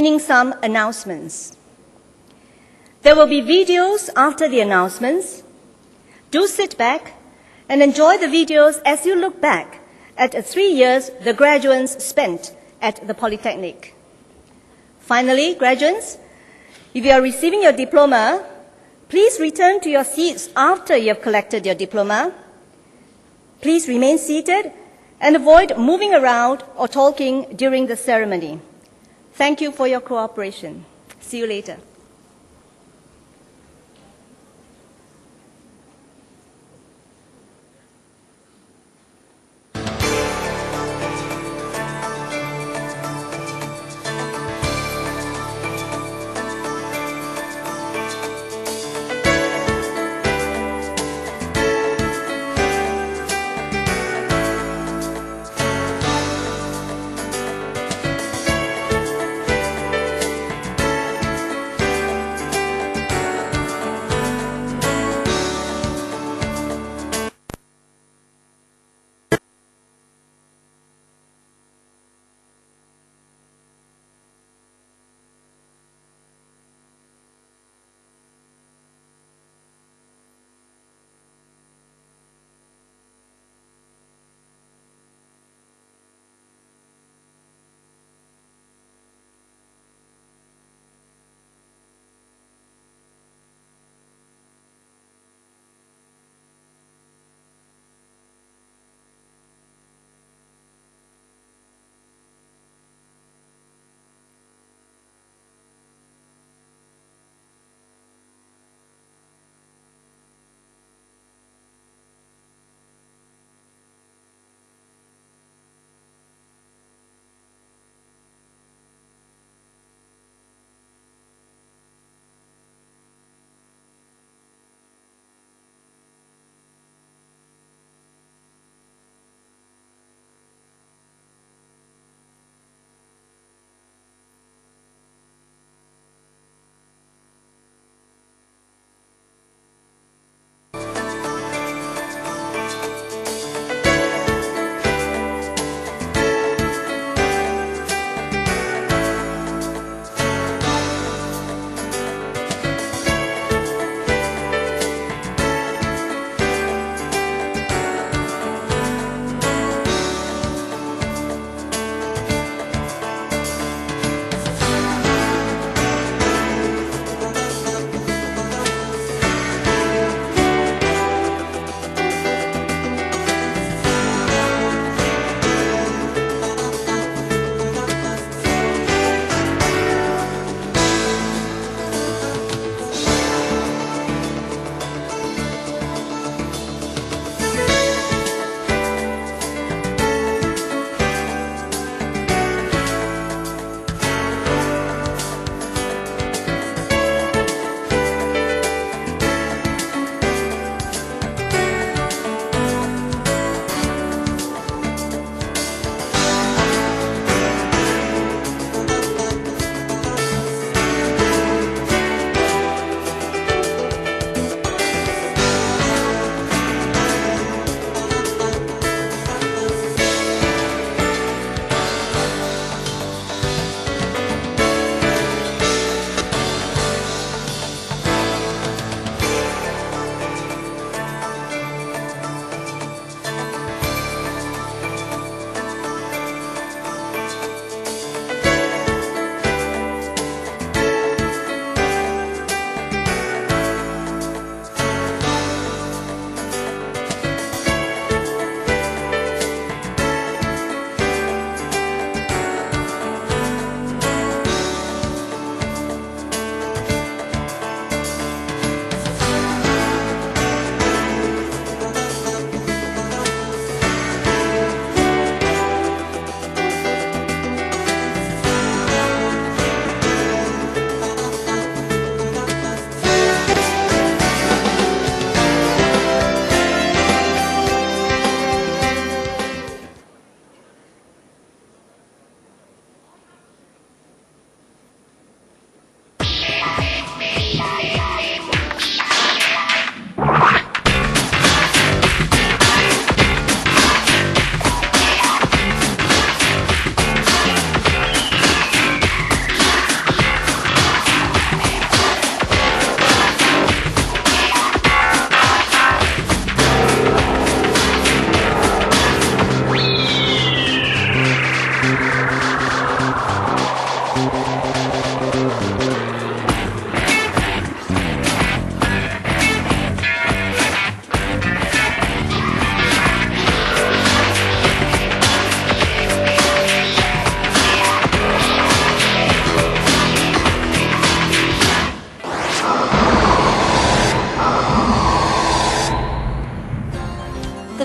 Some announcements. There will be videos after the announcements. Do sit back and enjoy the videos as you look back at 3 years the graduates spent at the Polytechnic. Finally, graduates, if you are receiving your diploma, please return to your seats after you have collected your diploma. Please remain seated and avoid moving around or talking during the ceremony. Thank you for your cooperation. See you later. The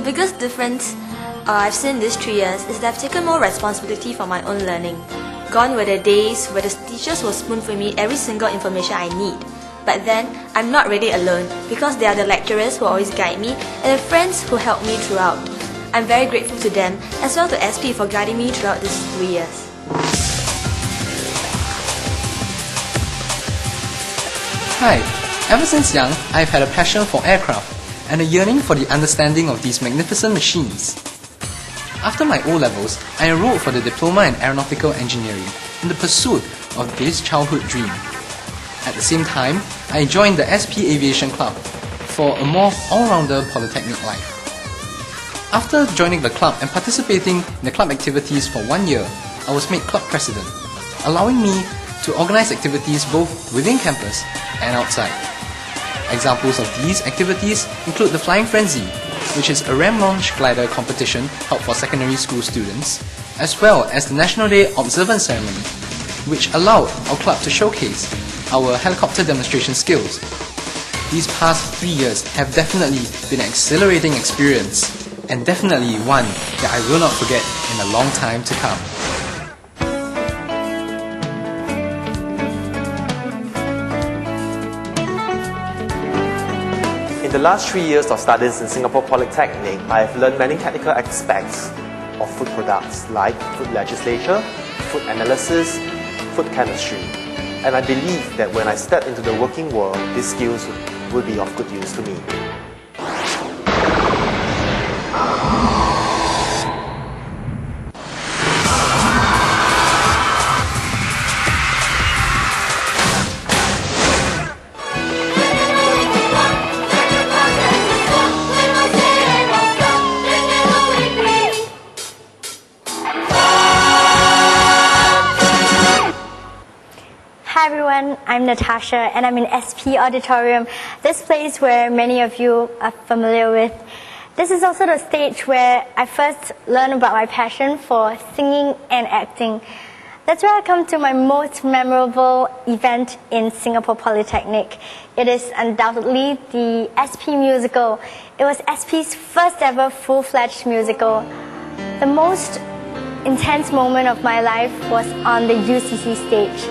biggest difference I've seen these 3 years is that I've taken more responsibility for my own learning. Gone were the days where the teachers will spoon feed me every single information I need. But then, I'm not really alone because there are the lecturers who always guide me and the friends who help me throughout. I'm very grateful to them as well to SP for guiding me throughout these 3 years. Hi, ever since young, I've had a passion for aircraft and a yearning for the understanding of these magnificent machines. After my O-levels, I enrolled for the Diploma in Aeronautical Engineering in the pursuit of this childhood dream. At the same time, I joined the SP Aviation Club for a more all-rounder Polytechnic life. After joining the club and participating in the club activities for 1 year, I was made club president, allowing me to organize activities both within campus and outside. Examples of these activities include the Flying Frenzy, which is a ram launch glider competition held for secondary school students, as well as the National Day Observance Ceremony, which allowed our club to showcase our helicopter demonstration skills. These past 3 years have definitely been an exhilarating experience, and definitely one that I will not forget in a long time to come. In the last 3 years of studies in Singapore Polytechnic, I have learned many technical aspects of food products like food legislature, food analysis, food chemistry. And I believe that when I step into the working world, these skills will be of good use to me. Hi everyone, I'm Natasha and I'm in SP Auditorium, this place where many of you are familiar with. This is also the stage where I first learned about my passion for singing and acting. That's where I come to my most memorable event in Singapore Polytechnic. It is undoubtedly the SP musical. It was SP's first ever full-fledged musical. The most intense moment of my life was on the UCC stage.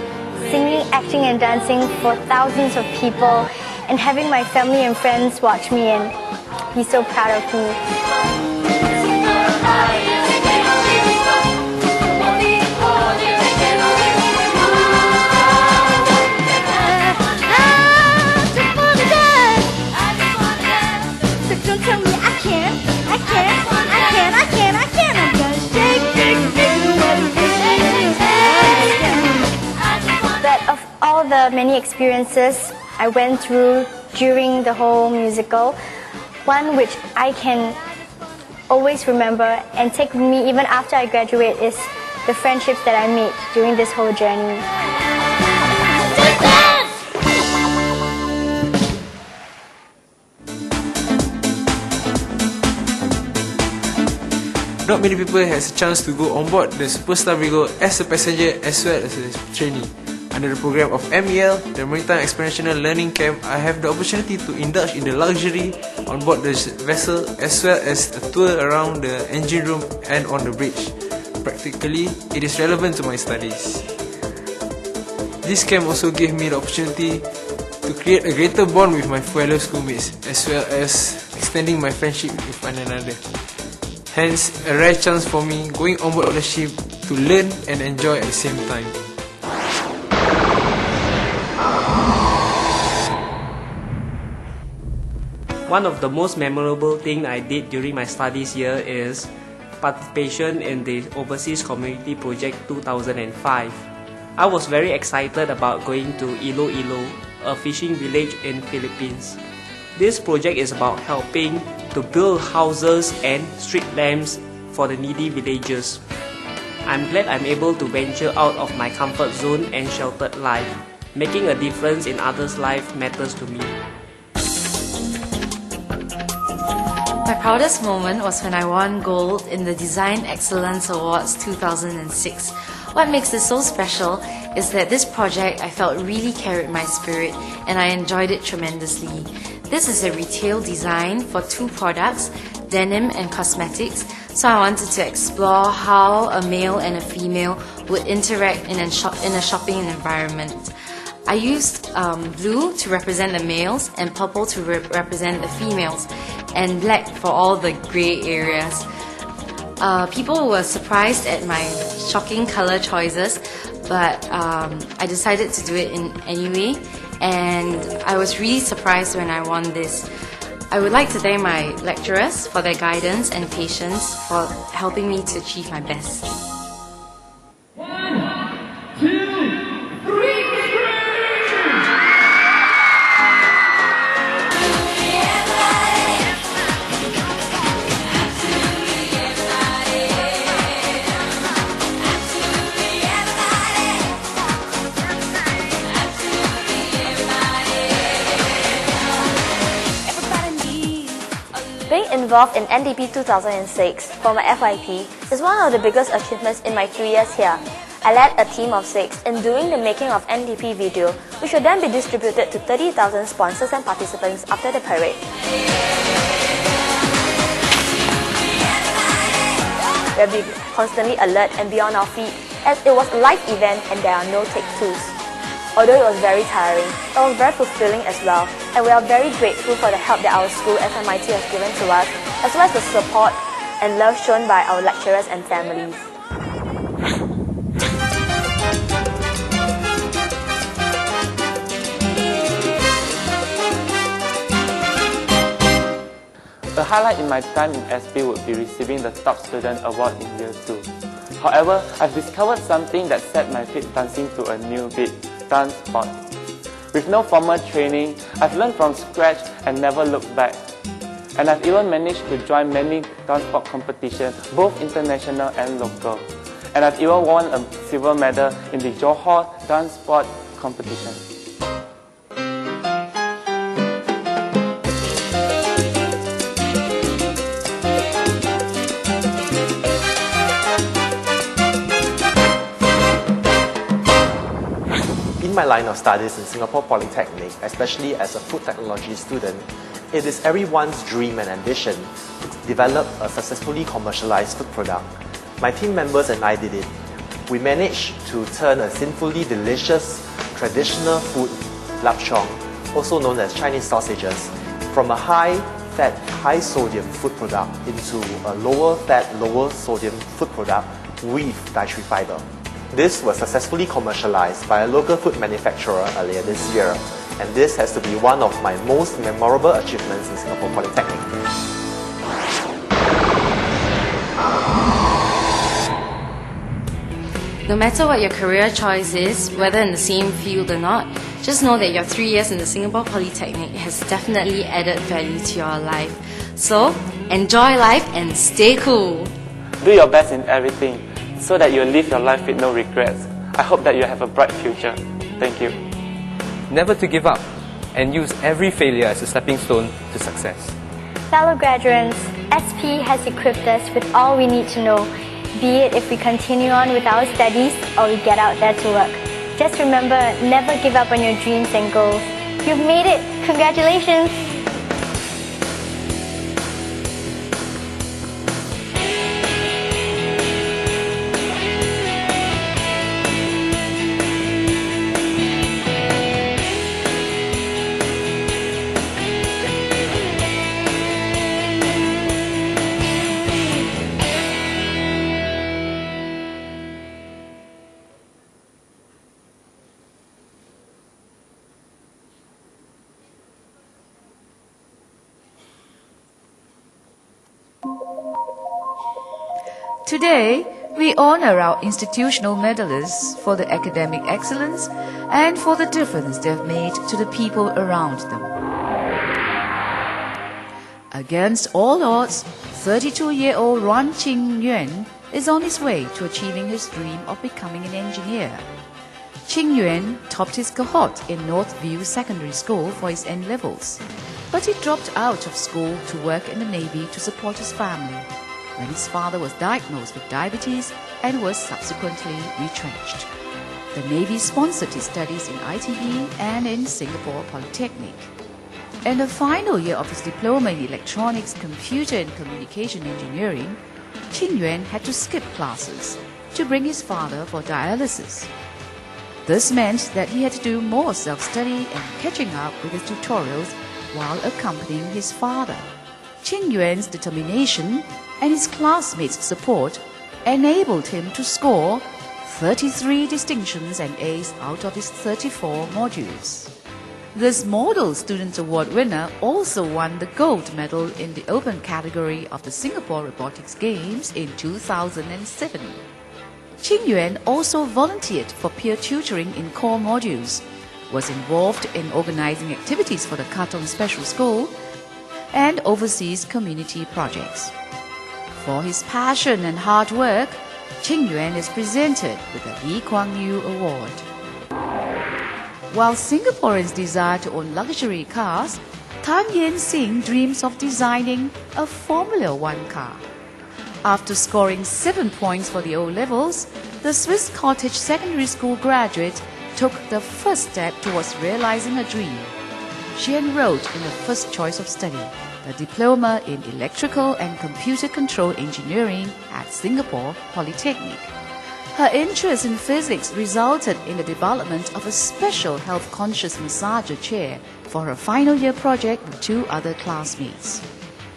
Singing, acting and dancing for thousands of people and having my family and friends watch me and be so proud of me. Don't tell me I can't, I can't, I can't, I can't, I can't. I'm gonna shake, shake, shake, But of all the many experiences I went through during the whole musical, one which I can always remember and take with me even after I graduate is the friendships that I made during this whole journey. Not many people has a chance to go on board the Superstar Virgo as a passenger as well as a trainee. Under the program of MEL, the Maritime Experiential Learning Camp, I have the opportunity to indulge in the luxury on board the vessel as well as a tour around the engine room and on the bridge. Practically, it is relevant to my studies. This camp also gave me the opportunity to create a greater bond with my fellow schoolmates as well as extending my friendship with one another. Hence, a rare chance for me going on board of the ship to learn and enjoy at the same time. One of the most memorable things I did during my studies here is participation in the Overseas Community Project 2005. I was very excited about going to Iloilo, a fishing village in Philippines. This project is about helping to build houses and street lamps for the needy villagers. I'm glad I'm able to venture out of my comfort zone and sheltered life. Making a difference in others' life matters to me. My proudest moment was when I won gold in the Design Excellence Awards 2006. What makes this so special is that this project I felt really carried my spirit and I enjoyed it tremendously. This is a retail design for two products, denim and cosmetics, so I wanted to explore how a male and a female would interact in a shopping environment. I used blue to represent the males and purple to represent the females, and black for all the grey areas. People were surprised at my shocking colour choices, but I decided to do it anyway, and I was really surprised when I won this. I would like to thank my lecturers for their guidance and patience for helping me to achieve my best. Being involved in NDP 2006 for my FYP is one of the biggest achievements in my 3 years here. I led a team of 6 in doing the making of NDP video, which will then be distributed to 30,000 sponsors and participants after the parade. We'll be constantly alert and be on our feet, as it was a live event and there are no take-twos. Although it was very tiring, it was very fulfilling as well, and we are very grateful for the help that our school SMIT has given to us, as well as the support and love shown by our lecturers and families. The highlight in my time in SP would be receiving the Top Student Award in Year 2. However, I've discovered something that set my feet dancing to a new beat: dance sport. With no formal training, I've learned from scratch and never looked back. And I've even managed to join many dance sport competitions, both international and local. And I've even won a silver medal in the Johor dance sport competition. In my line of studies in Singapore Polytechnic, especially as a food technology student, it is everyone's dream and ambition to develop a successfully commercialized food product. My team members and I did it. We managed to turn a sinfully delicious traditional food, lapchong, also known as Chinese sausages, from a high-fat, high-sodium food product into a lower-fat, lower-sodium food product with dietary fiber. This was successfully commercialized by a local food manufacturer earlier this year, and this has to be one of my most memorable achievements in Singapore Polytechnic. No matter what your career choice is, whether in the same field or not, just know that your 3 years in the Singapore Polytechnic has definitely added value to your life. So, enjoy life and stay cool! Do your best in everything, so that you'll live your life with no regrets. I hope that you have a bright future. Thank you. Never to give up, and use every failure as a stepping stone to success. Fellow graduates, SP has equipped us with all we need to know, be it if we continue on with our studies or we get out there to work. Just remember, never give up on your dreams and goals. You've made it! Congratulations! Today, we honor our institutional medalists for their academic excellence and for the difference they've made to the people around them. Against all odds, 32-year-old Ruan Qing Yuan is on his way to achieving his dream of becoming an engineer. Qing Yuan topped his cohort in Northview Secondary School for his N-levels, but he dropped out of school to work in the Navy to support his family, when his father was diagnosed with diabetes and was subsequently retrenched. The Navy sponsored his studies in ITE and in Singapore Polytechnic. In the final year of his diploma in Electronics, Computer and Communication Engineering, Qing Yuan had to skip classes to bring his father for dialysis. This meant that he had to do more self-study and catching up with his tutorials while accompanying his father. Qing Yuan's determination and his classmates' support enabled him to score 33 distinctions and A's out of his 34 modules. This Model Student Award winner also won the gold medal in the open category of the Singapore Robotics Games in 2007. Qing Yuan also volunteered for peer tutoring in core modules, was involved in organizing activities for the Katong Special School, and oversees community projects. For his passion and hard work, Qing Yuan is presented with the Lee Kuan Yew Award. While Singaporeans desire to own luxury cars, Tan Yen Sing dreams of designing a Formula One car. After scoring 7 points for the O-levels, the Swiss Cottage Secondary School graduate took the first step towards realizing a dream. She enrolled in the first choice of study, the Diploma in Electrical and Computer Control Engineering at Singapore Polytechnic. Her interest in physics resulted in the development of a special health-conscious massager chair for her final year project with 2 other classmates.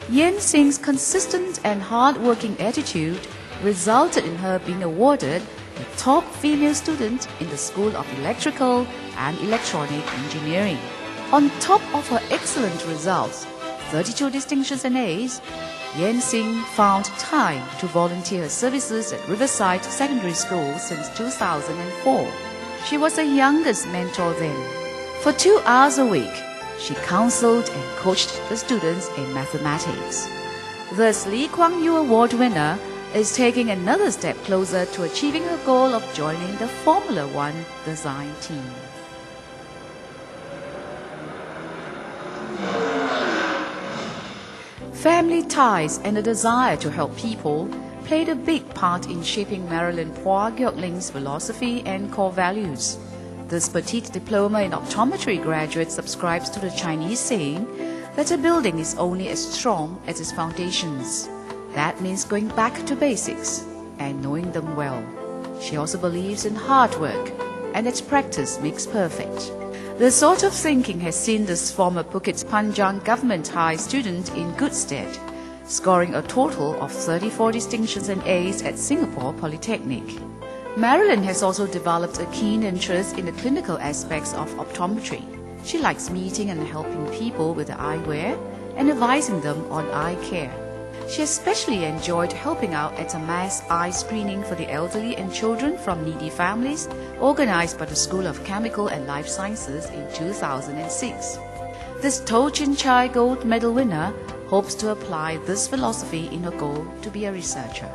Yen Sing's consistent and hard-working attitude resulted in her being awarded the top female student in the School of Electrical and Electronic Engineering. On top of her excellent results, 32 distinctions and A's, Yen Sing found time to volunteer her services at Riverside Secondary School since 2004. She was the youngest mentor then. For 2 hours a week, she counseled and coached the students in mathematics. Thus, Lee Kuan Yew Award winner is taking another step closer to achieving her goal of joining the Formula One design team. Family ties and a desire to help people played a big part in shaping Marilyn Phua Gyok Ling's philosophy and core values. This petite diploma in optometry graduate subscribes to the Chinese saying that a building is only as strong as its foundations. That means going back to basics and knowing them well. She also believes in hard work and that practice makes perfect. This sort of thinking has seen this former Phuket Panjang Government High student in good stead, scoring a total of 34 distinctions and A's at Singapore Polytechnic. Marilyn has also developed a keen interest in the clinical aspects of optometry. She likes meeting and helping people with eyewear and advising them on eye care. She especially enjoyed helping out at a mass eye screening for the elderly and children from needy families organized by the School of Chemical and Life Sciences in 2006. This To Chin Chai Gold Medal winner hopes to apply this philosophy in her goal to be a researcher.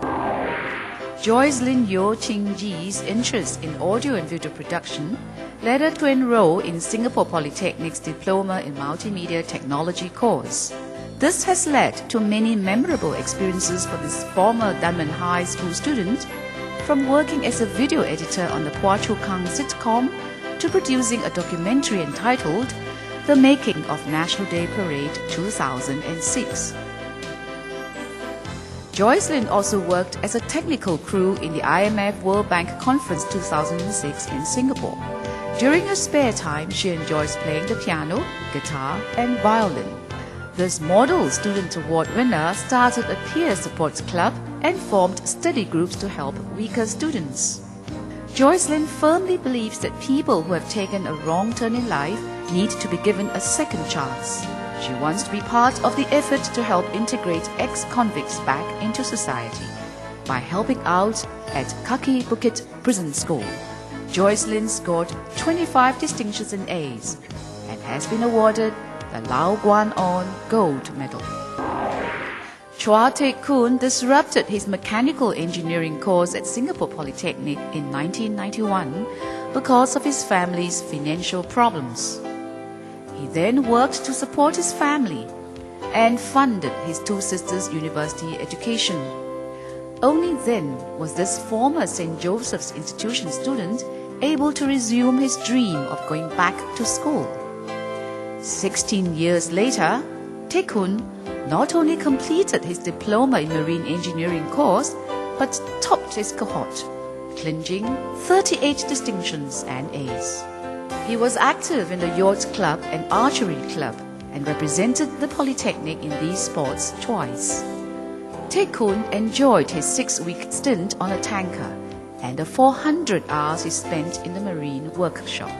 Joycelyn Yeo Ching Ji's interest in audio and video production led her to enroll in Singapore Polytechnic's Diploma in Multimedia Technology course. This has led to many memorable experiences for this former Dunman High School student, from working as a video editor on the Phua Chu Kang sitcom to producing a documentary entitled The Making of National Day Parade 2006. Joycelyn also worked as a technical crew in the IMF World Bank Conference 2006 in Singapore. During her spare time, she enjoys playing the piano, guitar, and violin. This Model Student Award winner started a peer support club and formed study groups to help weaker students. Joycelyn firmly believes that people who have taken a wrong turn in life need to be given a second chance. She wants to be part of the effort to help integrate ex-convicts back into society by helping out at Kaki Bukit Prison School. Joycelyn scored 25 distinctions and A's and has been awarded the Lau Guan On Gold Medal. Chua Tae-kun disrupted his mechanical engineering course at Singapore Polytechnic in 1991 because of his family's financial problems. He then worked to support his family and funded his two sisters' university education. Only then was this former St. Joseph's Institution student able to resume his dream of going back to school. 16 years later, Tae-kun not only completed his diploma in marine engineering course, but topped his cohort, clinching 38 distinctions and A's. He was active in the yacht club and archery club and represented the Polytechnic in these sports twice. Tae-kun enjoyed his 6-week stint on a tanker and the 400 hours he spent in the marine workshop.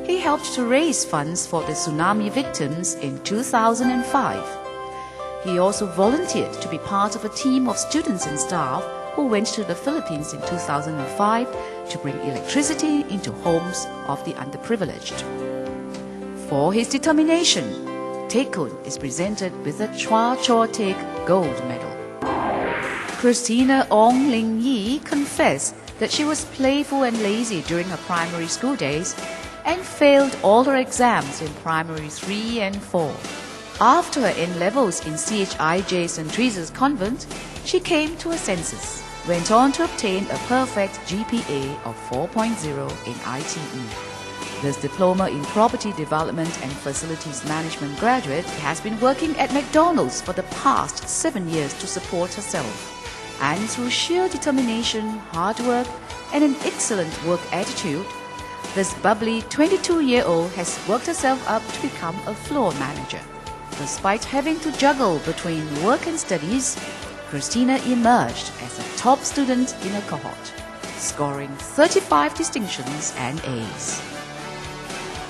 He helped to raise funds for the tsunami victims in 2005. He also volunteered to be part of a team of students and staff who went to the Philippines in 2005 to bring electricity into homes of the underprivileged. For his determination, Tae-kun is presented with the Chua Cho Taek Gold Medal. Christina Ong Ling Yi confessed that she was playful and lazy during her primary school days and failed all her exams in primary 3 and 4. After her N-levels in CHIJ St. Teresa's Convent, she came to her senses, went on to obtain a perfect GPA of 4.0 in ITE. This diploma in property development and facilities management graduate has been working at McDonald's for the past 7 years to support herself. And through sheer determination, hard work, and an excellent work attitude, this bubbly 22-year-old has worked herself up to become a floor manager. Despite having to juggle between work and studies, Christina emerged as a top student in her cohort, scoring 35 distinctions and A's.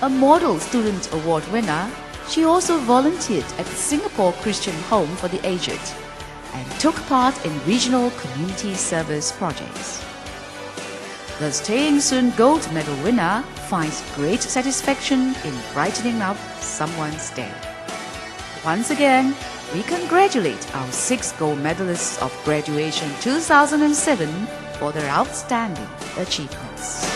A Model Student Award winner, she also volunteered at the Singapore Christian Home for the Aged and took part in regional community service projects. The Staying Soon Gold Medal winner finds great satisfaction in brightening up someone's day. Once again, we congratulate our 6 gold medalists of graduation 2007 for their outstanding achievements.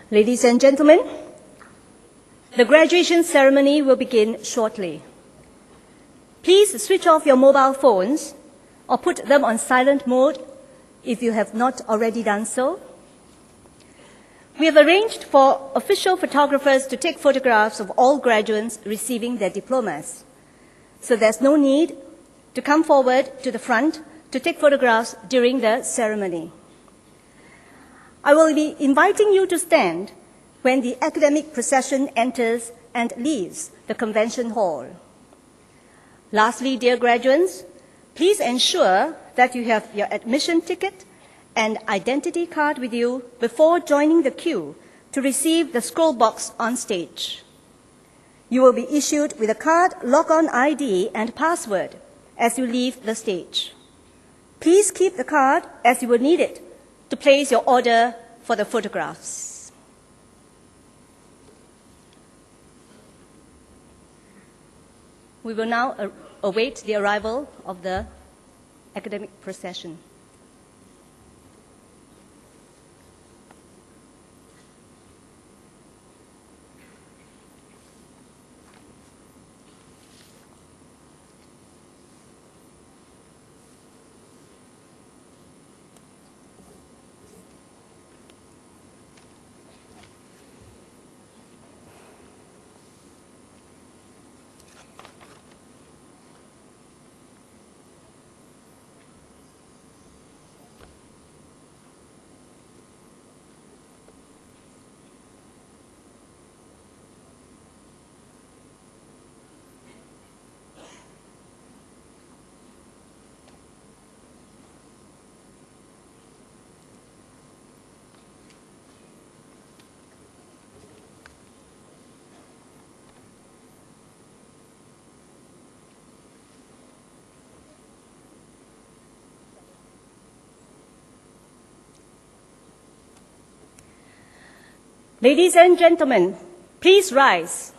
Ladies and gentlemen, the graduation ceremony will begin shortly. Please switch off your mobile phones or put them on silent mode if you have not already done so. We have arranged for official photographers to take photographs of all graduates receiving their diplomas. So there's no need to come forward to the front to take photographs during the ceremony. I will be inviting you to stand when the academic procession enters and leaves the convention hall. Lastly, dear graduates, please ensure that you have your admission ticket and identity card with you before joining the queue to receive the scroll box on stage. You will be issued with a card, log-on ID, and password as you leave the stage. Please keep the card as you will need it to place your order for the photographs. We will now await the arrival of the academic procession. Ladies and gentlemen, please rise.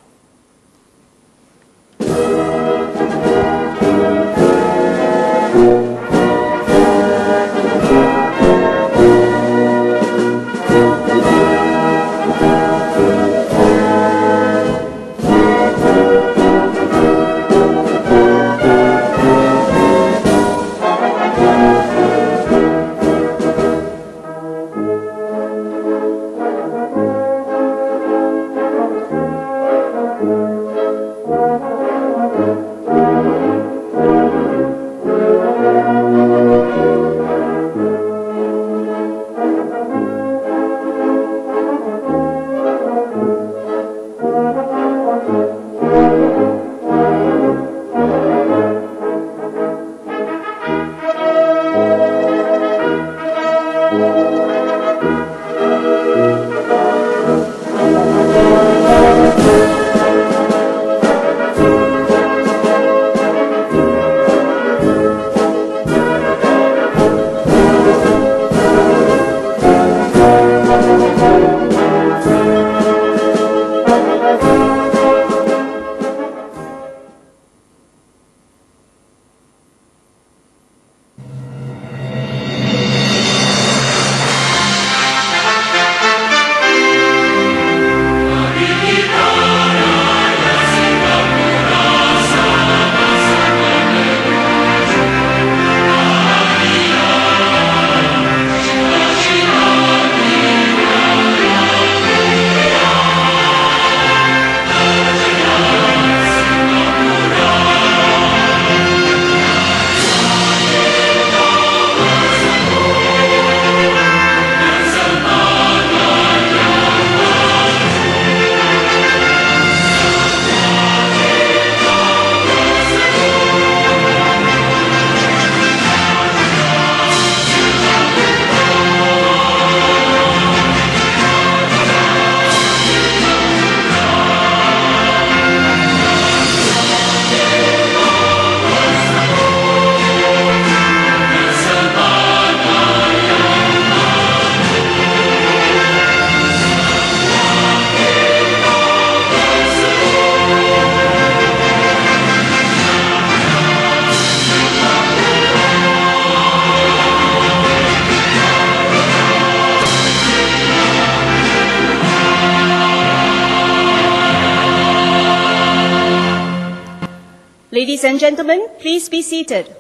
Ladies and gentlemen, please be seated.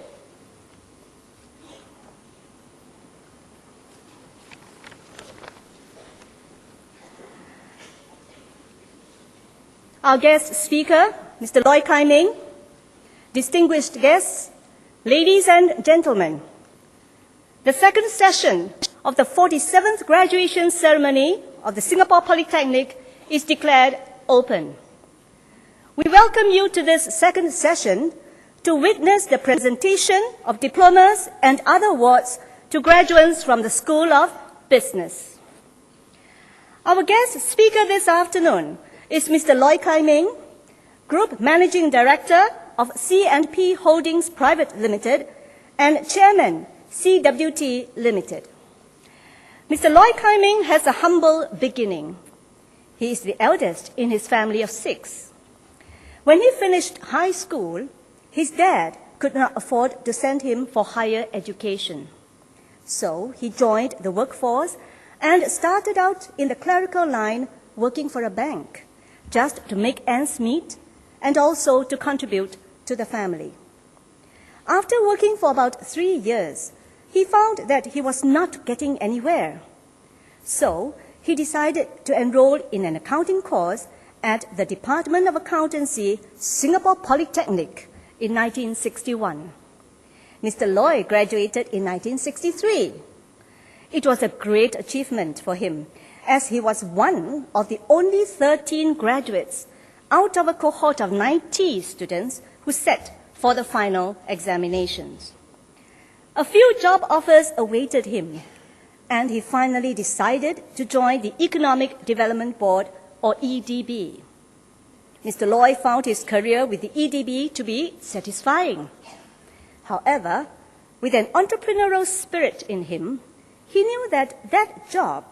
Our guest speaker, Mr. Loy Kai Ming, distinguished guests, ladies and gentlemen, the second session of the 47th graduation ceremony of the Singapore Polytechnic is declared open. We welcome you to this second session to witness the presentation of diplomas and other awards to graduates from the School of Business. Our guest speaker this afternoon is Mr. Loy Kai Ming, Group Managing Director of C&P Holdings Private Limited and Chairman, CWT Limited. Mr. Loy Kai Ming has a humble beginning. He is the eldest in his family of 6. When he finished high school, his dad could not afford to send him for higher education. So he joined the workforce and started out in the clerical line working for a bank, just to make ends meet and also to contribute to the family. After working for about 3 years, he found that he was not getting anywhere. So he decided to enroll in an accounting course at the Department of Accountancy, Singapore Polytechnic in 1961. Mr. Loy graduated in 1963. It was a great achievement for him, as he was one of the only 13 graduates out of a cohort of 90 students who sat for the final examinations. A few job offers awaited him, and he finally decided to join the Economic Development Board, or EDB. Mr. Loy found his career with the EDB to be satisfying. However, with an entrepreneurial spirit in him, he knew that that job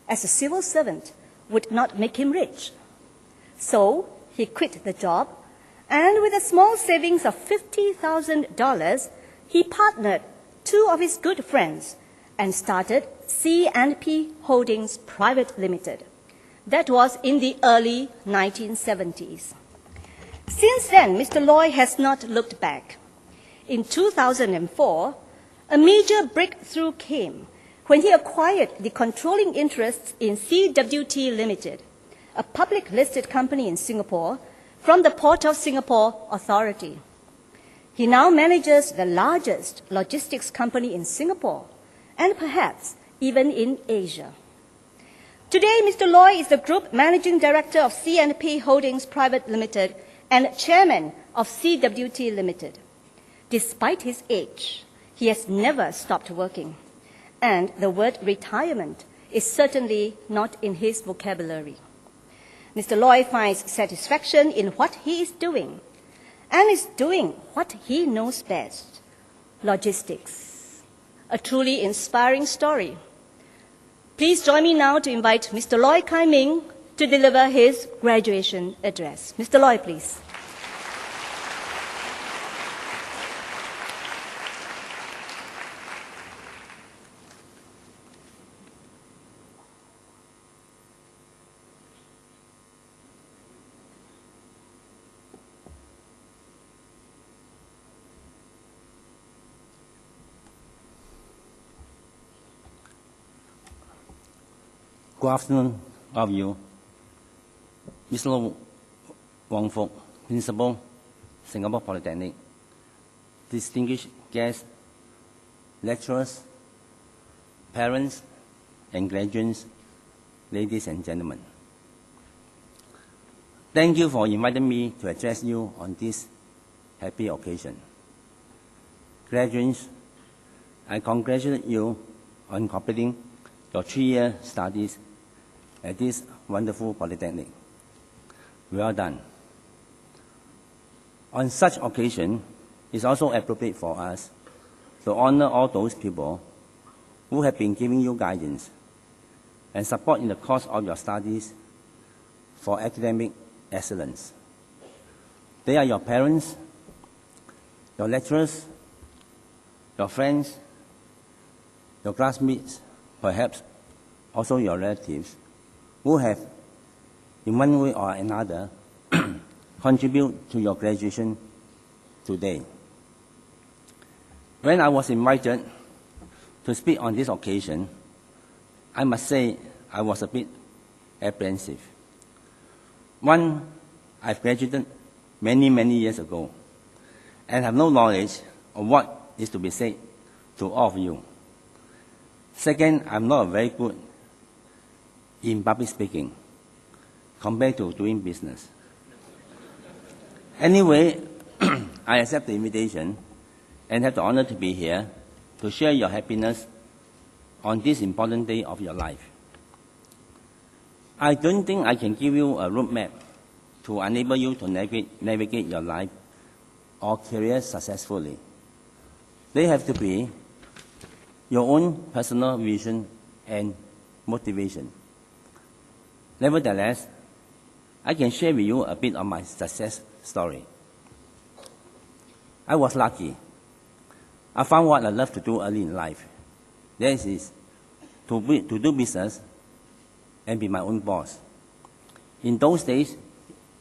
as a civil servant would not make him rich. So he quit the job, and with a small savings of $50,000, he partnered 2 of his good friends and started C&P Holdings Private Limited. That was in the early 1970s. Since then, Mr. Loy has not looked back. In 2004, a major breakthrough came when he acquired the controlling interests in CWT Limited, a public-listed company in Singapore, from the Port of Singapore Authority. He now manages the largest logistics company in Singapore, and perhaps even in Asia. Today, Mr. Loy is the Group Managing Director of C&P Holdings Private Limited and Chairman of CWT Limited. Despite his age, he has never stopped working, and the word retirement is certainly not in his vocabulary. Mr. Loy finds satisfaction in what he is doing, and is doing what he knows best, logistics. A truly inspiring story. Please join me now to invite Mr. Loy Kai Ming to deliver his graduation address. Mr. Loy, please. Good afternoon, all of you. Mr. Wong Fok, Principal, Singapore Polytechnic, distinguished guests, lecturers, parents, and graduates, ladies and gentlemen. Thank you for inviting me to address you on this happy occasion. Graduates, I congratulate you on completing your 3-year studies at this wonderful Polytechnic. Well done. On such occasion, it's also appropriate for us to honor all those people who have been giving you guidance and support in the course of your studies for academic excellence. They are your parents, your lecturers, your friends, your classmates, perhaps also your relatives, who have, in one way or another, contributed to your graduation today. When I was invited to speak on this occasion, I must say I was a bit apprehensive. One, I've graduated many years ago and have no knowledge of what is to be said to all of you. Second, I'm not very good in public speaking compared to doing business. Anyway, I accept the invitation and have the honor to be here to share your happiness on this important day of your life. I don't think I can give you a roadmap to enable you to navigate your life or career successfully. They have to be your own personal vision and motivation. Nevertheless, I can share with you a bit of my success story. I was lucky. I found what I love to do early in life. That is, to do business and be my own boss. In those days,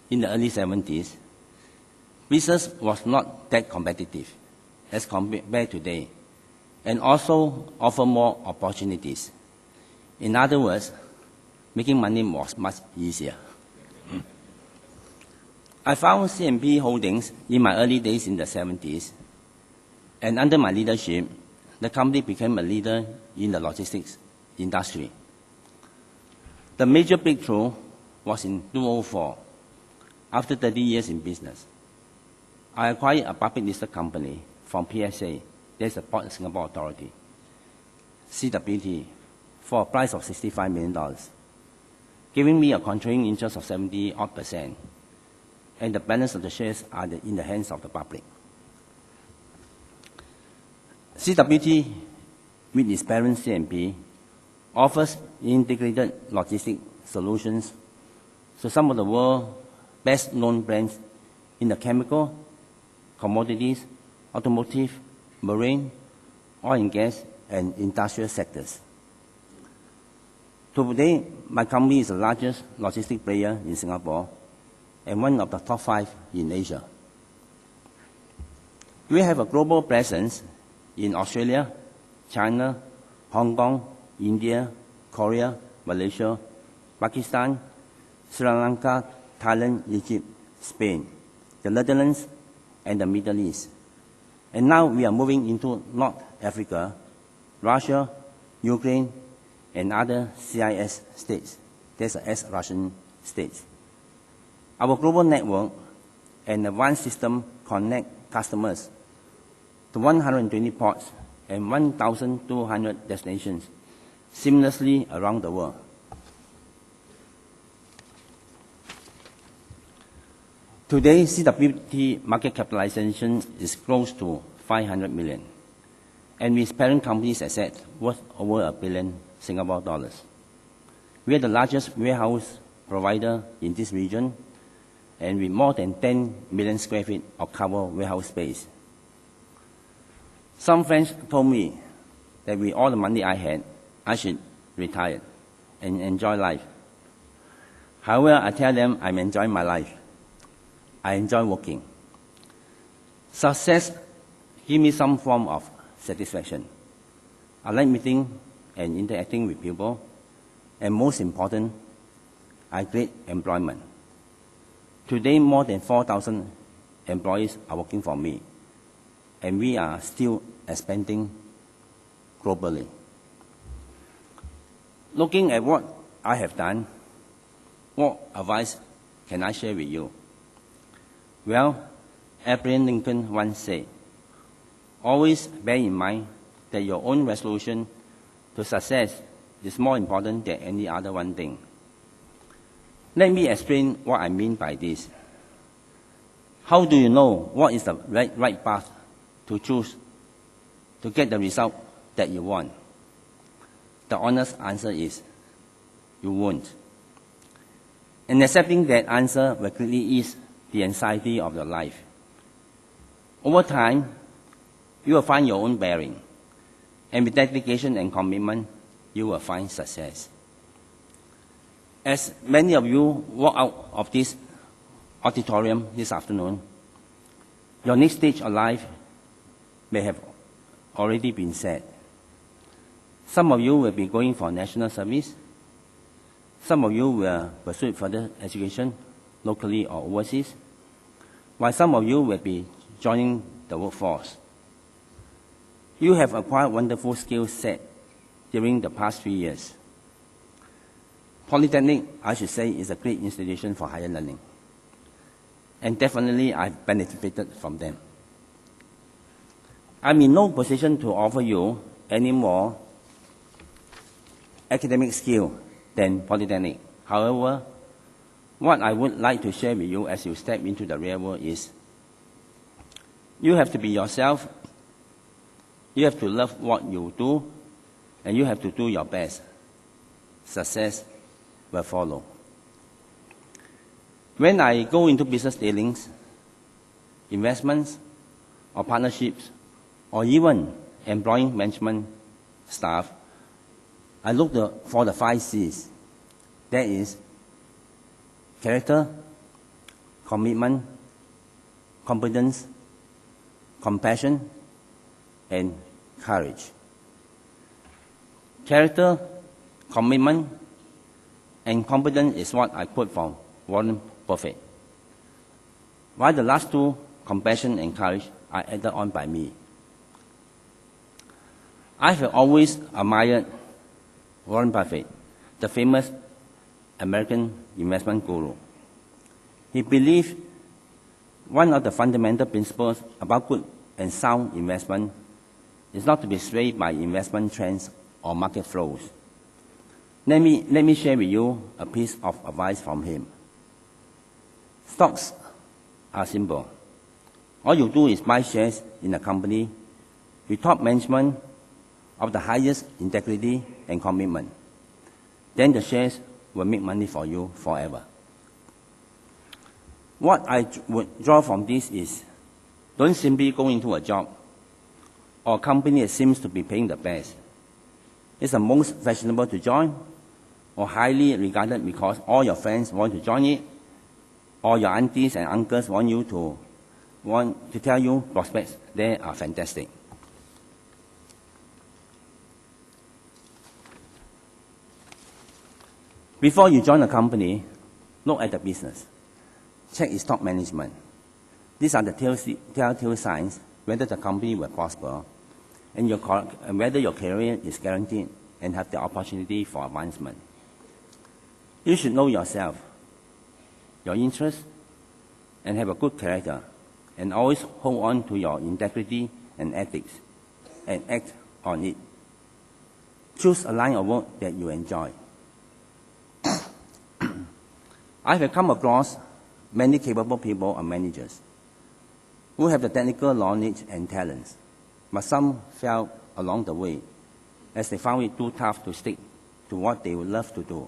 in the early 70s, business was not that competitive as compared today, and also offer more opportunities. In other words, making money was much easier. I found CMP Holdings in my early days in the 70s, and under my leadership, the company became a leader in the logistics industry. The major breakthrough was in 2004, after 30 years in business. I acquired a public listed company from PSA, that's the Port Singapore Authority, CWT, for a price of $65 million, giving me a controlling interest of 70%, and the balance of the shares are in the hands of the public. CWT, with its parent CMP, offers integrated logistic solutions to some of the world's best-known brands in the chemical, commodities, automotive, marine, oil and gas, and industrial sectors. Today, my company is the largest logistic player in Singapore and one of the top 5 in Asia. We have a global presence in Australia, China, Hong Kong, India, Korea, Malaysia, Pakistan, Sri Lanka, Thailand, Egypt, Spain, the Netherlands, and the Middle East. And now we are moving into North Africa, Russia, Ukraine, and other CIS states. That's the ex-Russian states. Our global network and advanced system connect customers to 120 ports and 1,200 destinations seamlessly around the world. Today, CWT market capitalization is close to 500 million, and with parent company's assets worth over $1 billion Singapore dollars. We are the largest warehouse provider in this region, and with more than 10 million square feet of covered warehouse space. Some friends told me that with all the money I had, I should retire and enjoy life. However, I tell them I'm enjoying my life. I enjoy working. Success gives me some form of satisfaction. I like meeting and interacting with people, and most important, I create employment. Today, more than 4,000 employees are working for me, and we are still expanding globally. Looking at what I have done, what advice can I share with you? Well, Abraham Lincoln once said, always bear in mind that your own resolution to success is more important than any other one thing. Let me explain what I mean by this. How do you know what is the right path to choose to get the result that you want? The honest answer is, you won't. And accepting that answer will greatly ease the anxiety of your life. Over time, you will find your own bearing, and with dedication and commitment, you will find success. As many of you walk out of this auditorium this afternoon, Your next stage of life may have already been set. Some of you will be going for national service. Some of you will pursue further education locally or overseas, while some of you will be joining the workforce. You have acquired wonderful skill set during the past 3 years. Polytechnic, I should say, is a great institution for higher learning. And definitely I've benefited from them. I'm in no position to offer you any more academic skill than Polytechnic. However, what I would like to share with you as you step into the real world is you have to be yourself, you have to love what you do, and you have to do your best. Success will follow. When I go into business dealings, investments, or partnerships, or even employing management staff, I look for the 5 C's. That is character, commitment, competence, compassion, and courage. Character, commitment, and competence is what I quote from Warren Buffett, while the last 2, compassion and courage, are added on by me. I have always admired Warren Buffett, the famous American investment guru. He believed one of the fundamental principles about good and sound investment is not to be swayed by investment trends or market flows. Let me share with you a piece of advice from him. Stocks are simple. All you do is buy shares in a company with top management of the highest integrity and commitment. Then the shares will make money for you forever. What I would draw from this is, don't simply go into a job or a company that seems to be paying the best. It's the most fashionable to join or highly regarded because all your friends want to join it, or your aunties and uncles want to tell you prospects they are fantastic. Before you join a company, look at the business. Check its top management. These are the telltale signs whether the company will prosper and whether your career is guaranteed and have the opportunity for advancement. You should know yourself, your interests, and have a good character, and always hold on to your integrity and ethics, and act on it. Choose a line of work that you enjoy. I have come across many capable people and managers who have the technical knowledge and talents, but some fell along the way as they found it too tough to stick to what they would love to do.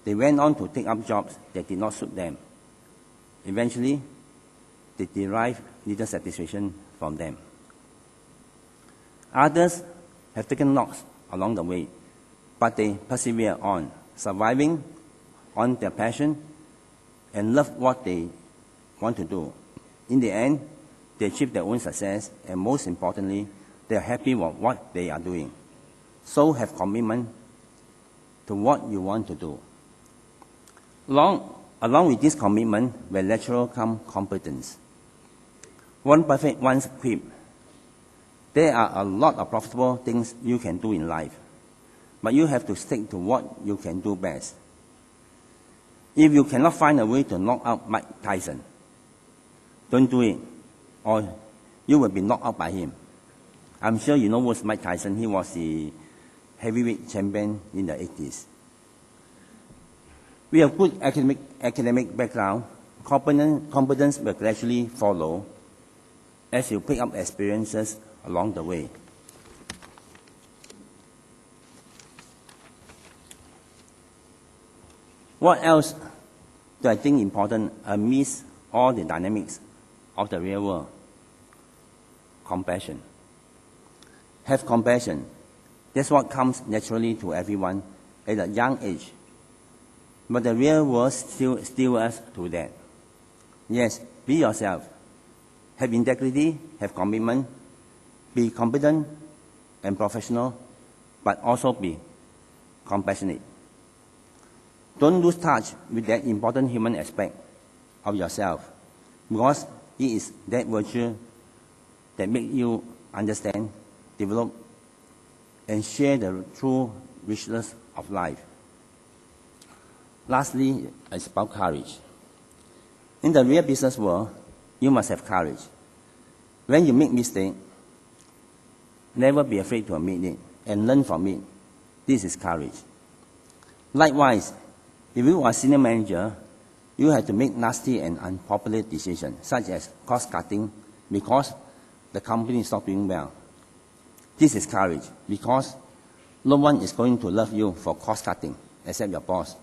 They went on to take up jobs that did not suit them. Eventually, they derived little satisfaction from them. Others have taken knocks along the way, but they persevere on, surviving on their passion and love what they want to do. In the end, they achieve their own success, and most importantly, they are happy with what they are doing. So have commitment to what you want to do. Along with this commitment will naturally come competence. Warren Buffett once quipped, there are a lot of profitable things you can do in life, but you have to stick to what you can do best. If you cannot find a way to knock out Mike Tyson, don't do it, or you will be knocked out by him. I'm sure you know who's Mike Tyson. He was the heavyweight champion in the 80s. We have good academic background. Competence will gradually follow as you pick up experiences along the way. What else do I think important amidst all the dynamics of the real world? Compassion. Have compassion. That's what comes naturally to everyone at a young age. But the real world still us to that. Yes, be yourself. have integrity, have commitment, be competent and professional, but also be compassionate. Don't lose touch with that important human aspect of yourself, because it is that virtue that makes you understand, develop, and share the true richness of life. Lastly, it's about courage. In the real business world, you must have courage. When you make mistakes, never be afraid to admit it and learn from it. This is courage. Likewise, if you are a senior manager, you have to make nasty and unpopular decisions, such as cost-cutting, because the company is not doing well. This is courage, because no one is going to love you for cost-cutting, except your boss.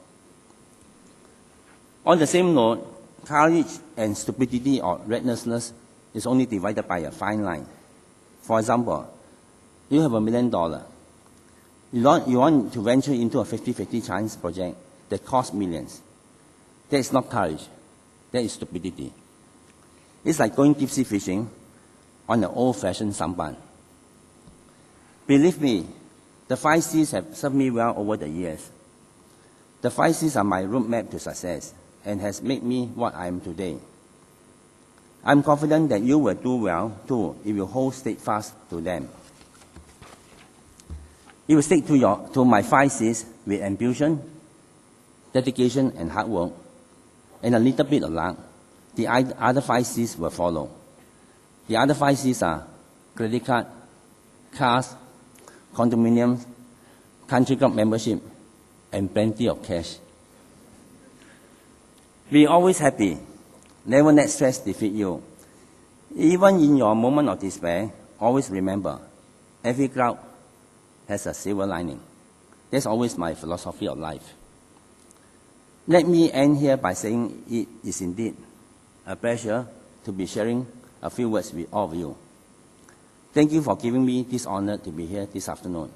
On the same note, courage and stupidity or recklessness is only divided by a fine line. For example, you have $1 million. You want to venture into a 50-50 chance project that costs millions. That is not courage. That is stupidity. It's like going deep-sea fishing on an old-fashioned sampan. Believe me, the 5 C's have served me well over the years. The 5 C's are my roadmap to success and has made me what I am today. I'm confident that you will do well too if you hold steadfast to them. If you stick to my 5 C's with ambition, dedication and hard work, and a little bit of luck, the other 5 C's will follow. The other 5 C's are credit card, cars, condominiums, country club membership, and plenty of cash. Be always happy. Never let stress defeat you. Even in your moment of despair, always remember, every cloud has a silver lining. That's always my philosophy of life. Let me end here by saying it is indeed a pleasure to be sharing a few words with all of you. Thank you for giving me this honor to be here this afternoon.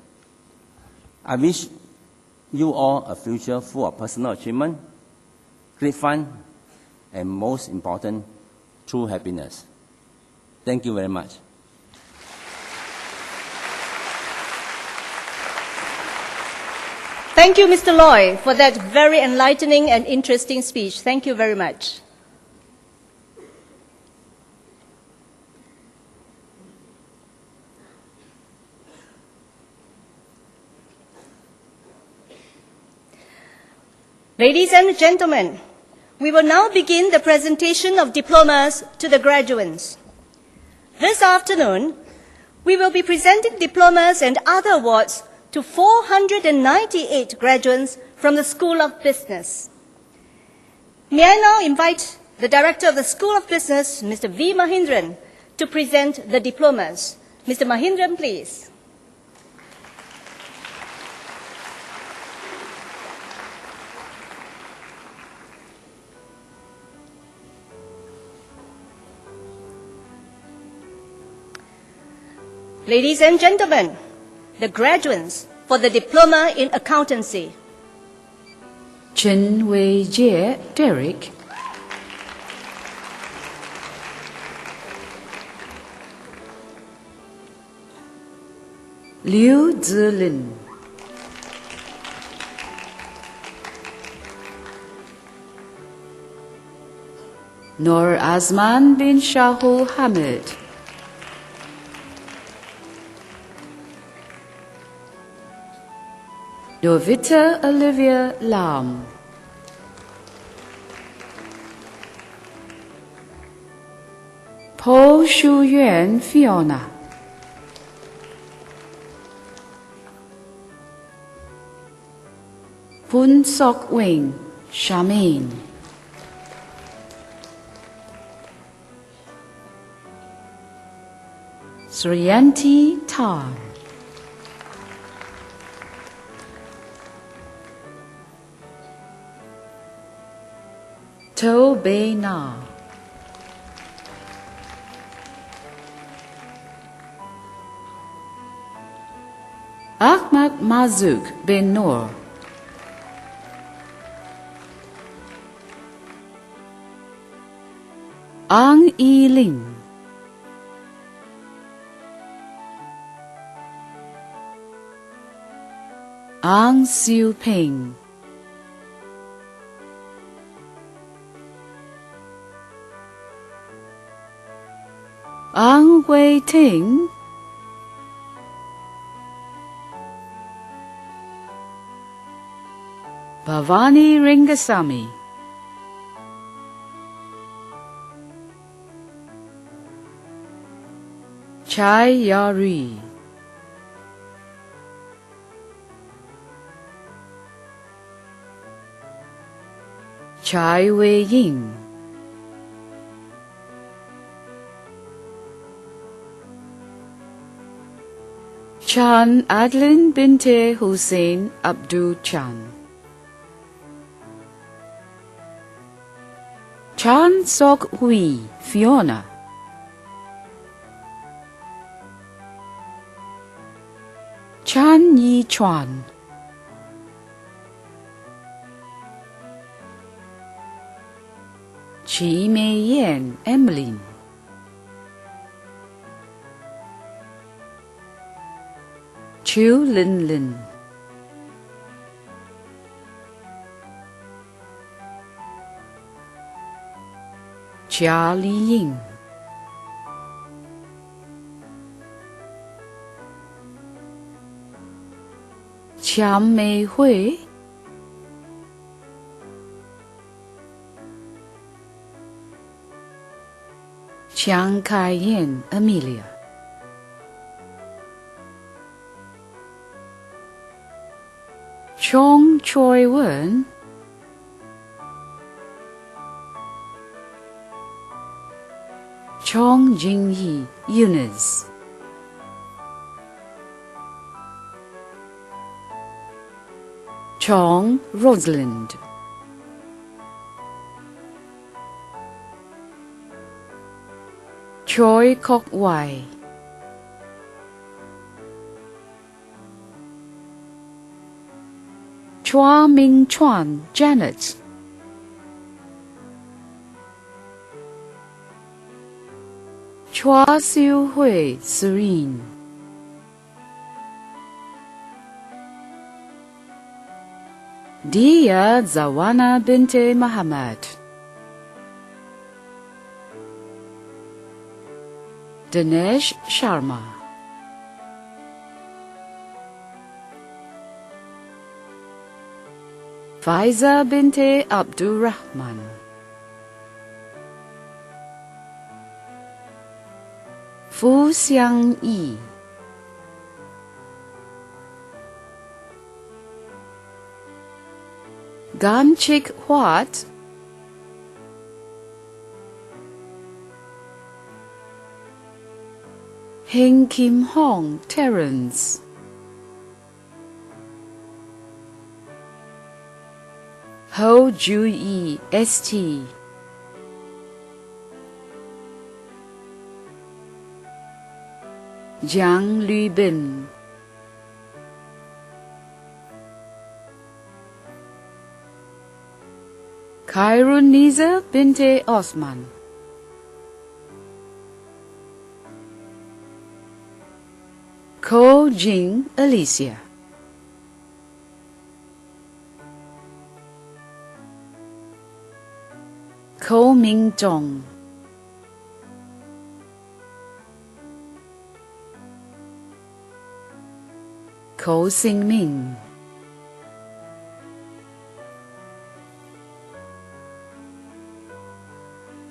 I wish you all a future full of personal achievement, great fun, and most important, true happiness. Thank you very much. Thank you, Mr. Loy, for that very enlightening and interesting speech. Thank you very much. Ladies and gentlemen, we will now begin the presentation of diplomas to the graduates. This afternoon, we will be presenting diplomas and other awards to 498 graduates from the School of Business. May I now invite the Director of the School of Business, Mr. V. Mahindran, to present the diplomas. Mr. Mahindran, please. Ladies and gentlemen, the graduates for the Diploma in Accountancy. Chen Wei Jie, Derek. Liu Zilin. Nur Azman bin Shahul Hamid. Novita Olivia Lam. Po Shuyuan Fiona. Pun Sok Wing Shamin. Sriyanti Tan. To Bei Na. Ahmad Mazuk bin Noor. Ang Yi Ling. Ang Siu Ping, Ang Wei Ting, Bhavani Ringasamy, Chai Yari, Chai Wei Ying, Chan Adlin Binte Hussein Abdul Chan, Chan Sok Hui Fiona, Chan Yi Chuan, Chi Mei Yan Emmeline, Chu Lin Lin, Chia Li Ying, Chiam Mei Hui, Chiang Kai-yen Amelia, Chong Choi-wen, Chong Jing-yi Eunice, Chong Rosalind, Choi Kok Wai, Chua Ming Chuan Janet, Chua Siu Hui Serene, Dia Zawana Binte Muhammad, Dinesh Sharma, Faiza Binte Abdul Rahman, Fu Xiang Yi, Gan Chik Huat, Heng Kim Hong Terence, Ho Ju Yi St, Jiang Lu Bin, Khairuniza Binte Osman, Ko Jing Alicia, Ko Ming Zhong, Ko Sing Ming,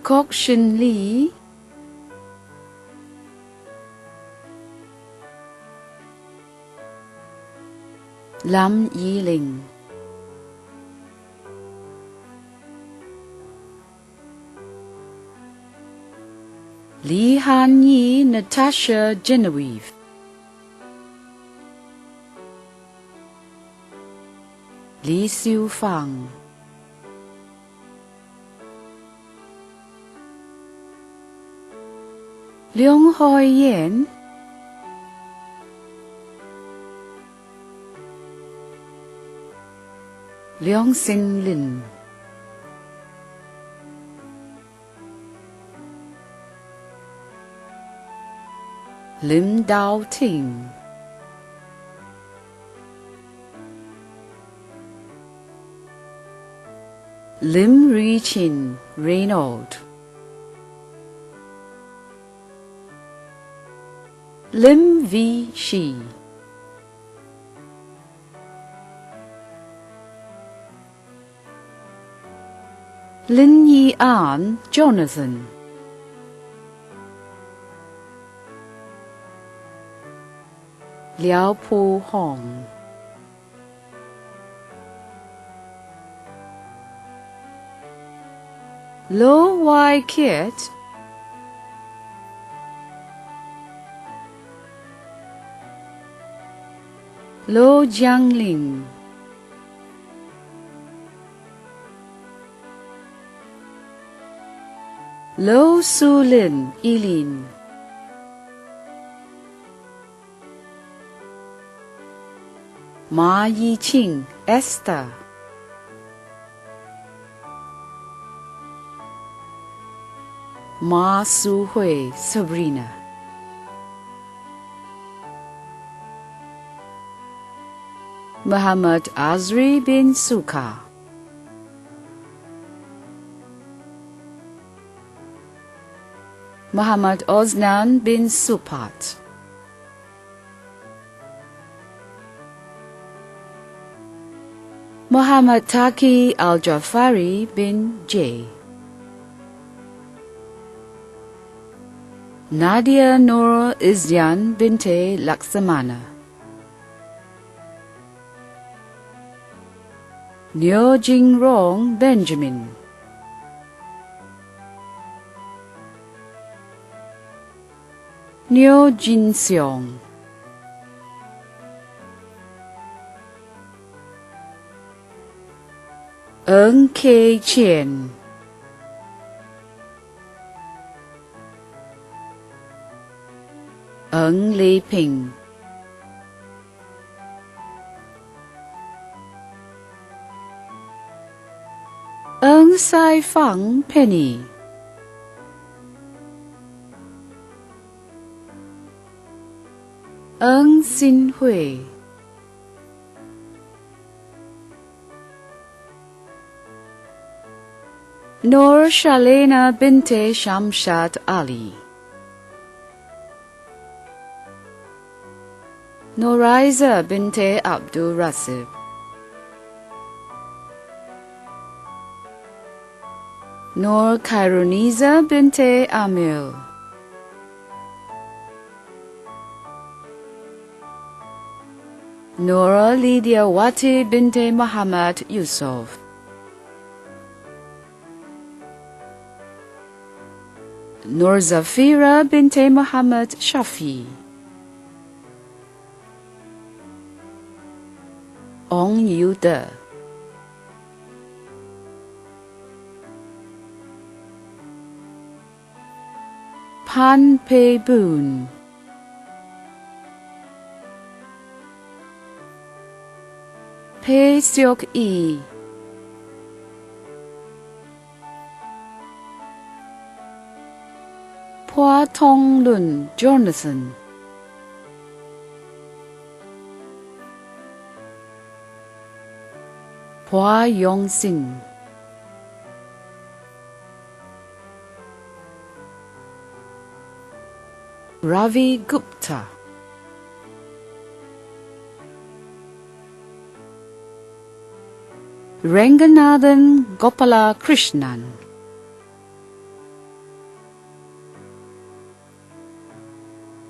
Kok Shin Lee, Lam Yi Ling, Li Han Yi Natasha Genevieve, Li Xiu Fang, Leong Hoi Yen, Leong Sin Lin, Lim Dao Ting, Lim Ri Chin Reynold, Lim V Shi, Lin Yi An Jonathan, Liao Po Hong, Lo Wai Kiet, Lo Jiangling, Lo Su Lin Eileen, Ma Yi Qing Esther, Ma Su Hui Sabrina, Muhammad Azri bin Suka, Muhammad Osnan bin Supat, Muhammad Taki Al-Jafari bin J, Nadia Nur Izyan binte Laksamana, Nyo Jingrong Benjamin, Nyo Jinseong, Eng Kei Chien, Eng Li Ping, Eng Sai Fang Penny, Eng Xin Hui, Noor Shalena binte Shamshad Ali, Noraiza binte Abdul Rasib, Noor Khairuniza binte Amil, Nora Lydia Wati binte Muhammad Yusuf, Nur Zafira binte Muhammad Shafi, Ong Yude, Pan Pei Boon, Pei Seok Yi, Phua Thong Lun Jonathan, Phua Yong Sin, Ravi Gupta, Ranganathan Gopala Krishnan,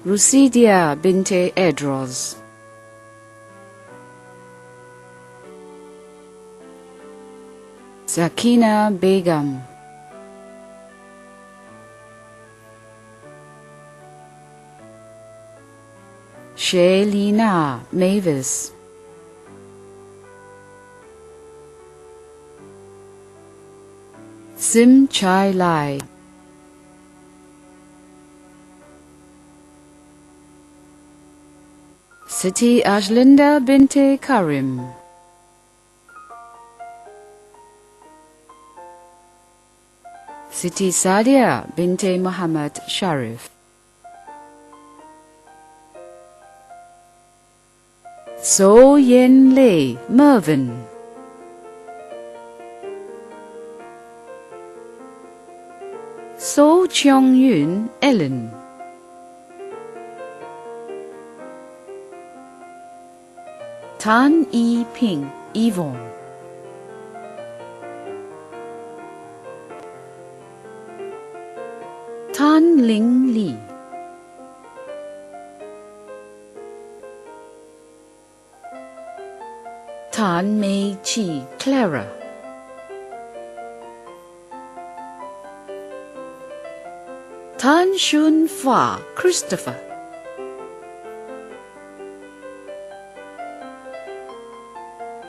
Rusidia binte Edros, Sakina Begum, Shaylina Mavis, Sim Chai Lai, Siti Ashlinda binte Karim, Siti Sadia binte Muhammad Sharif, So Yen Lei Mervyn, So Cheong-yun, Ellen. Tan Yi-ping, Yvonne. Tan Ling Lee. Tan Mei Chi, Clara. Tan Shun Fa, Christopher.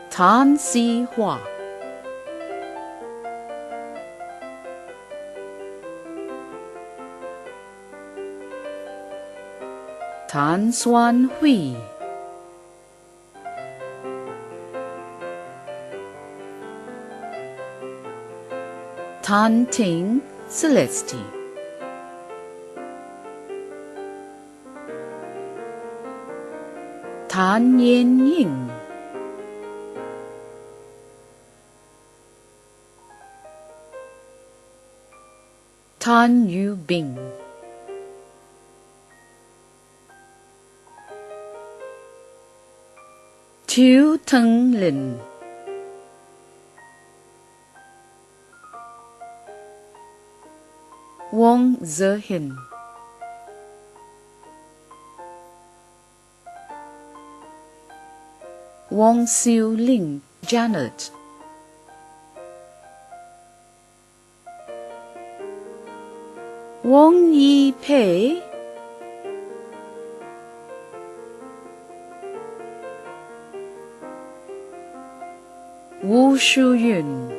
Tan Si Hua. Tan Xuan Hui. Tan Ting, Celeste. Tan Yen Ying. Tan Yu Bing. Tu Teng Lin. Wang Zehin. Wang Xiu Ling, Janet. Wang Yi Pei. Wu Shuyun.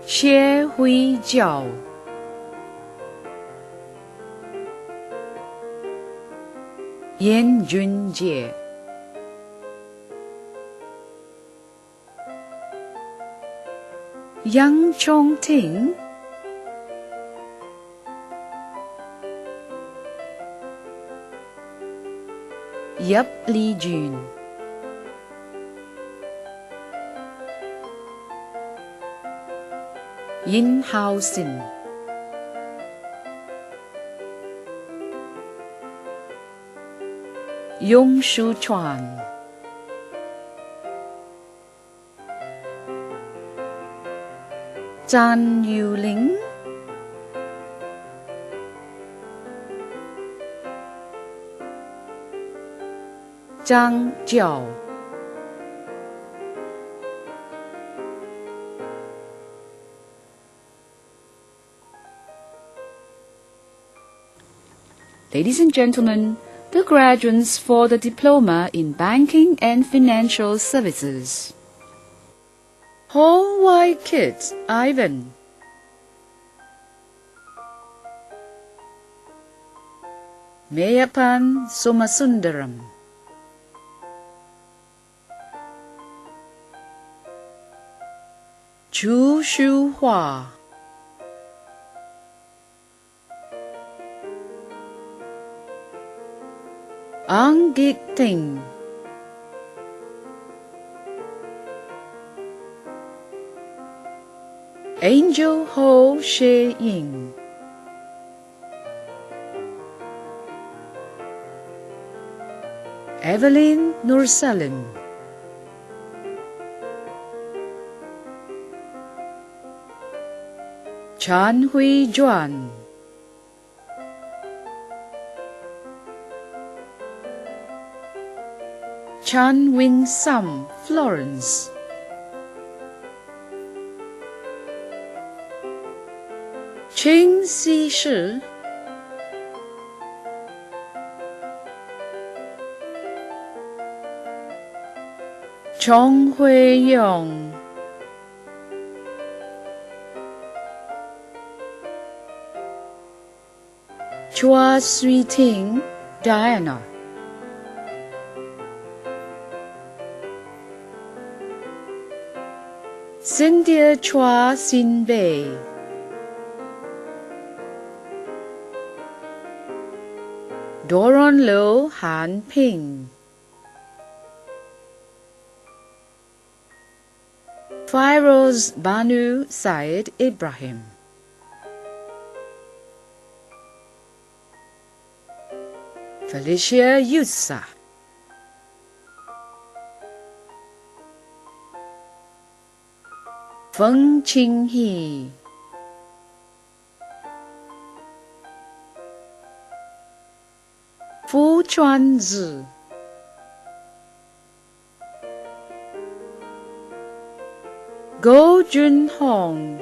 Xie Hui Jiao. Yan Junjie. Yang Chongting. Yap Li Jun. Yin Hao Sin. Yong Shu Chuan. Zhan Yuling. Zhang Jiao. Ladies and gentlemen, the graduates for the Diploma in Banking and Financial Services. Hall White Kids, Ivan. Meyapan Somasundaram. Chu Shu Hua. Ang Gik Ting. Angel Ho She Ying. Evelyn Nursalim. Chan Hui Juan. Chan Win Sam, Florence. Ching Si Shi. Chong Hui Yong. Chua Sui Ting, Diana. Cynthia Chua Sin Bei. Doron Lo Han Ping. Fairoz Banu Said Ibrahim, Felicia Yusa, Feng Qinghee, Fu Chuanzi, Go Junhong,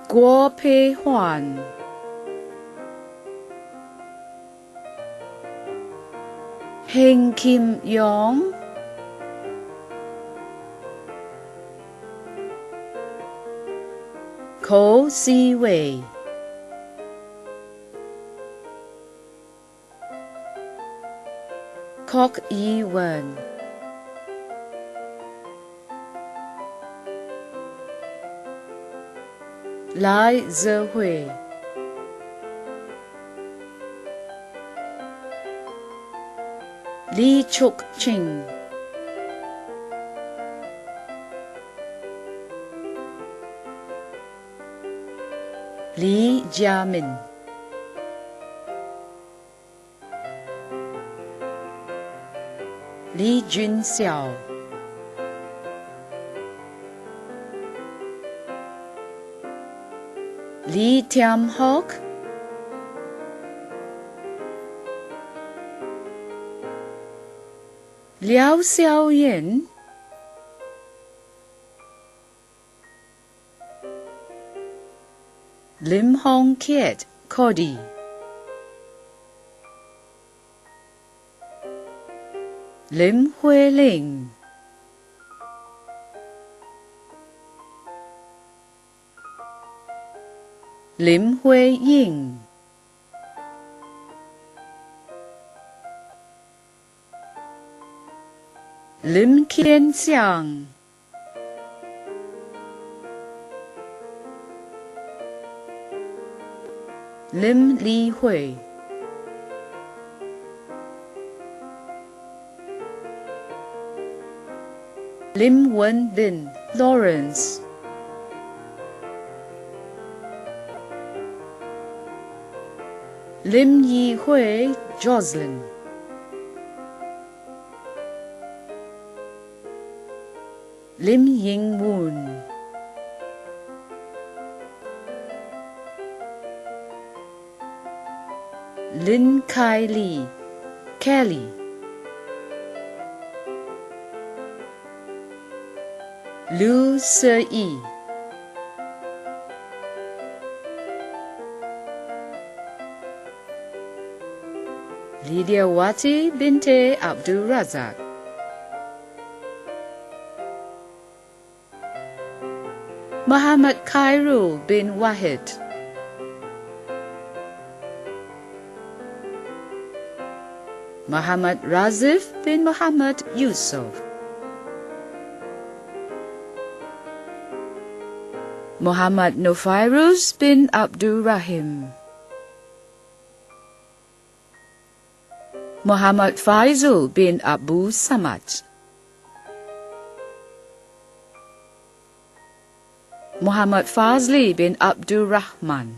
Guo Peihuan, Heng Kim Yong, Ko Si Wei, Kok Yi Wen, Lai Zehui, Li Chuk Ching, Li Jiamin, Li Junxiao, Li Tiam Hock, Liao Xiaoyan, Lim Hong Kiet, Cody, Lim Huiling, Lim Hui Ying, Lim Kian Xiang, Lim Li Hui, Lim Wen Bin, Lawrence, Lim Yi Hui, Jocelyn, Lim Ying Woon, Lin Kai Li, Kelly, Lu Se Yi, Lydia Wati Binte Abdul Razak, Muhammad Khairul bin Wahid, Muhammad Razif bin Muhammad Yusuf, Muhammad Nufairuz bin Abdul Rahim, Muhammad Faizul bin Abu Samad, Muhammad Fazli bin Abdul Rahman,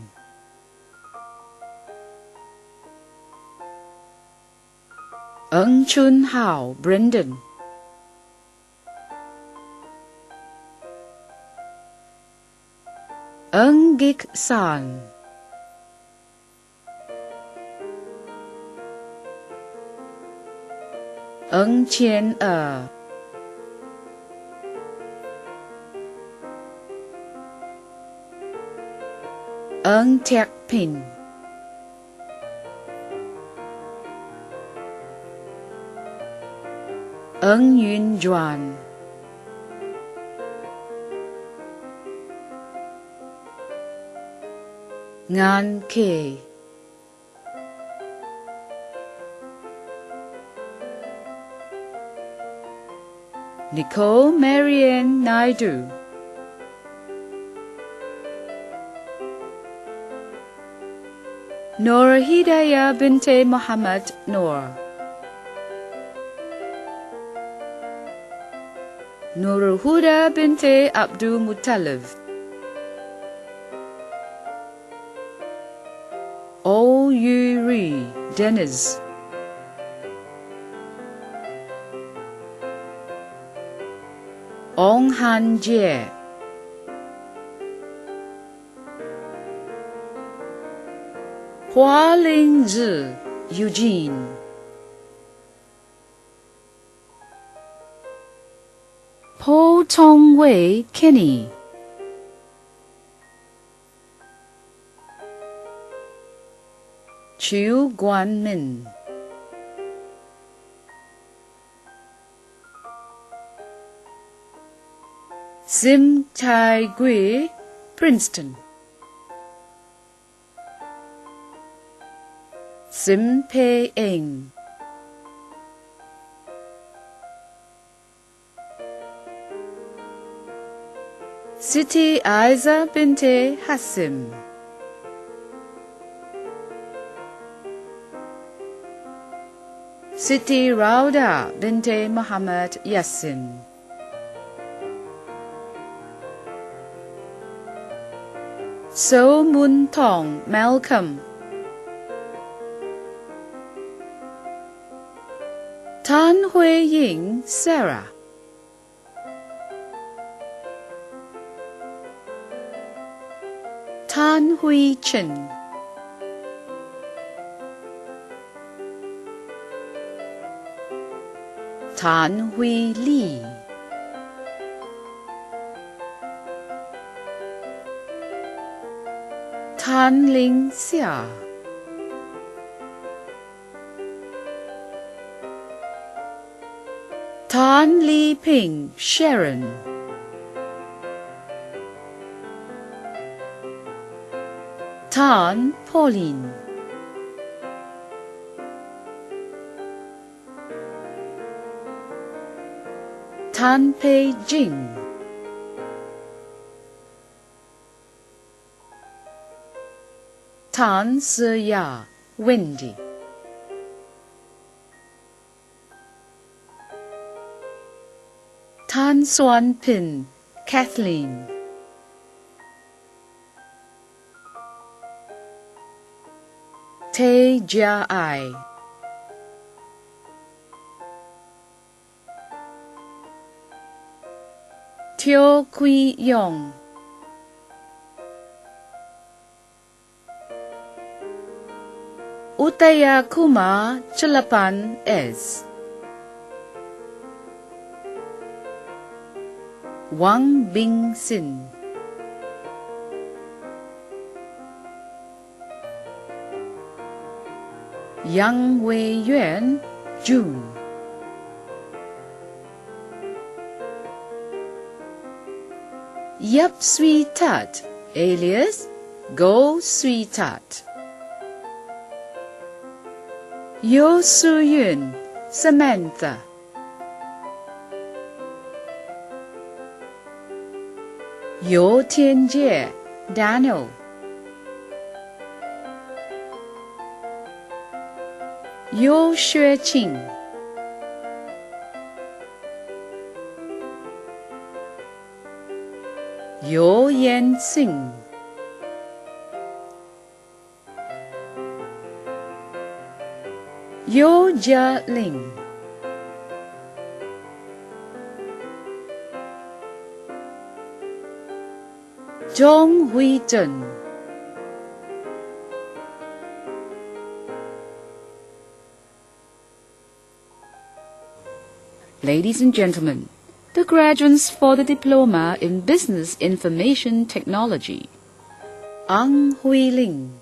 Eng Chun Hao Brendan, Eng Gik San, Eng Chien Eng Tiak Pin, Eng Yun Juan, Ngan K, Nicole Marianne Naidu, Noor Hidayah Binte Muhammad Noor, Nurul Huda binte Abdul Muttalib. O Yuri Dennis. Ong Han Jie. Hua Ling Zhi Eugene. Po Tong Wei Kenny. Chiu Guan Min. Sim Tai Gui Princeton. Sim Pei Eng. Siti Aiza binte Hassim. Siti Rauda binte Muhammad Yassin. So Mun Tong Malcolm. Tan Hui Ying Sarah. Tan Hui Chen. Tan Hui Li. Tan Ling Xia. Tan Li Ping Sharon. Tan Pauline. Tan Pei Jing. Tan Si Ya Wendy. Tan Suan Pin Kathleen. Tay Jia Ai. Teo Kui Yong. Utaya Kumar Chalapan S. Wang Bing Sin. Yang Wei Yuan June. Yap Sui Tat alias Go Sui Tat. Yo Su Yun Samantha. Yo Tianjie Daniel. Yo Xueqing. Yo Yan Xing. Yo Jia Ling. Zhong Hui Zhen. Ladies and gentlemen, the graduates for the Diploma in Business Information Technology. Ang Hui Ling.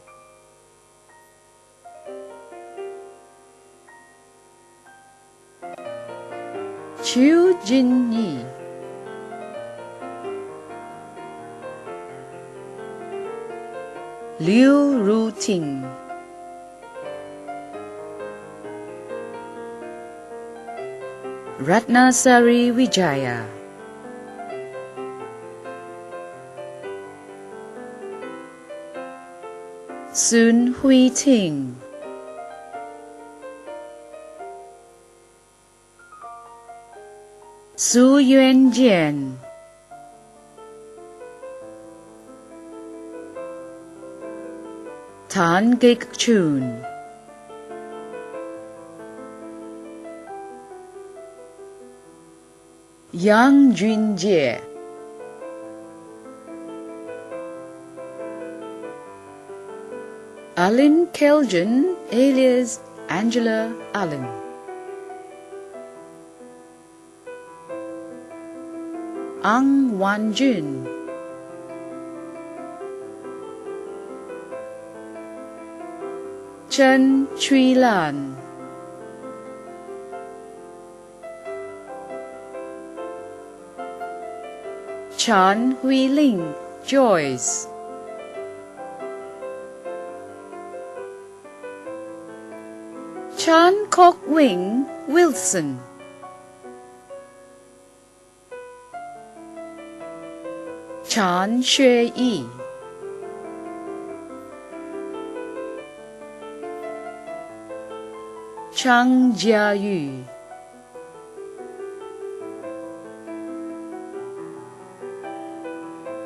Chu Jin Yi. Liu Ru Ting. Ratnasari Wijaya. Sun Hui Ting. Su Yuan Jian, Tan Gik Chun, Yang Junjie, Alin Keljan alias Angela Allen, Ang Wanjun, Chen Chuilan, Chan Huiling Joyce, Chan Kok Wing Wilson, Chan Xue Yi, Chang Jiayu,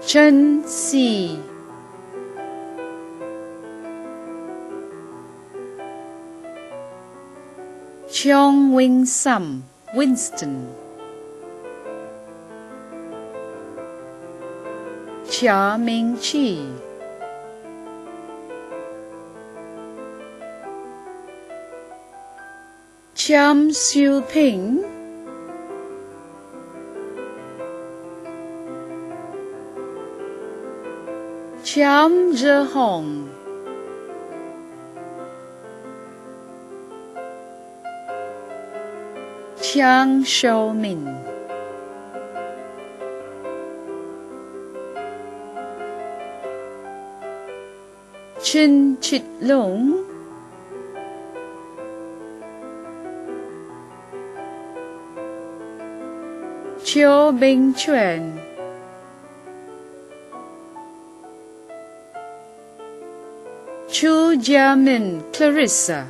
Chen Si, Cheong Wing Sam Winston, Chia Ming Chi, Chiam Siu Ping, Chiam Zhe Hong, Chiang Shou Min, Chin Chit Lung, Chiu Bing Chuan, Chu Jiamin Clarissa,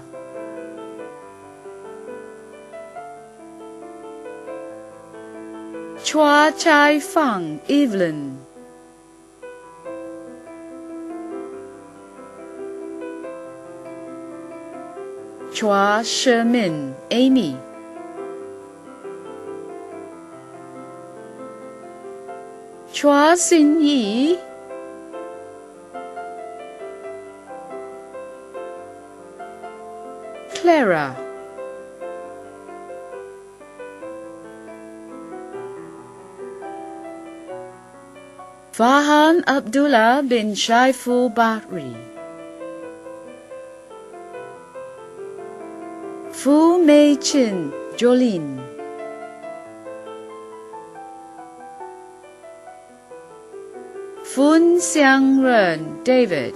Chua Chai Fang Evelyn, Chua Shemin Amy, Chua Xin Yi, Clara, Farhan Abdullah bin Shaiful Bahri, Fu Mei Chin Jolene, Fun Xiang Ren David,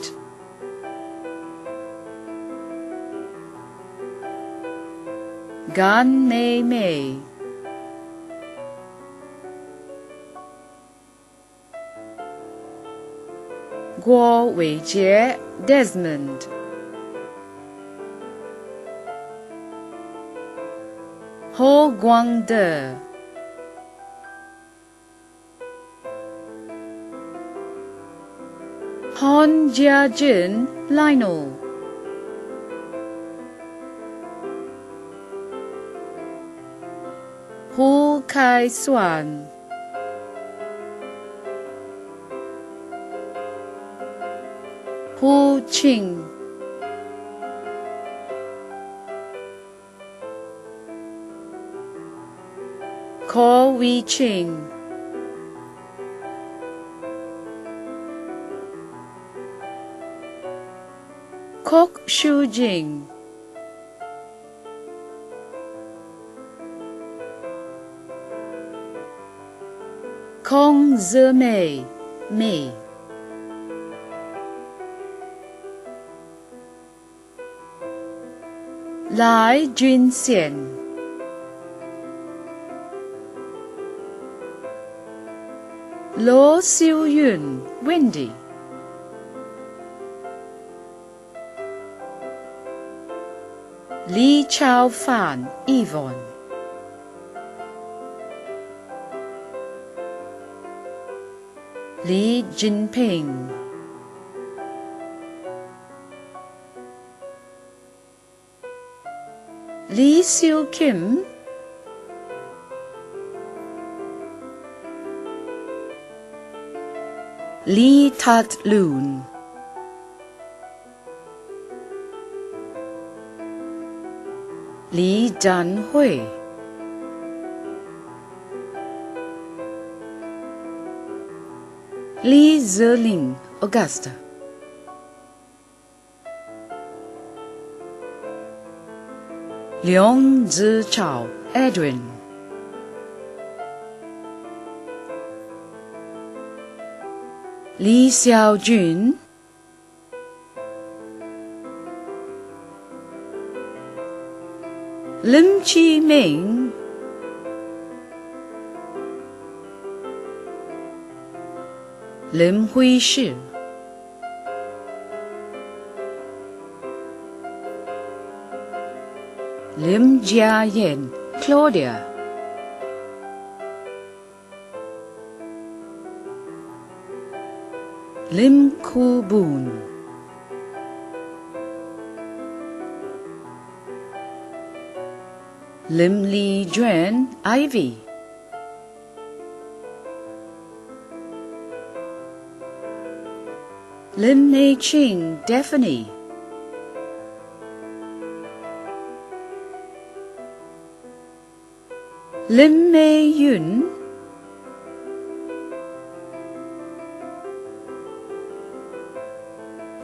Gan Mei Mei, Guo Weijie Desmond, Ho Guangde, Hon Jiajin Lionel, Hu Kai Suan, Hu Qing, Ko Wei Ching, Kok Shu Jing, Kong Zimei Mei, Lai Junxian, Lo Xiu Yun Wendy, Li Chao Fan Yvonne, Li Jinping, Lee Seok Kim, Lee Tat Loon, Lee Dan Hui, Lee Zerling, Augusta, Leong Zichao, Edwin, Lee Xiaojun, Lim Chi Ming, Lim Hui Shi, Lim Jia Yen, Claudia, Lim Ku Boon, Lim Li Juan, Ivy, Lim Mei Ching, Daphne, Lim Mei Yun,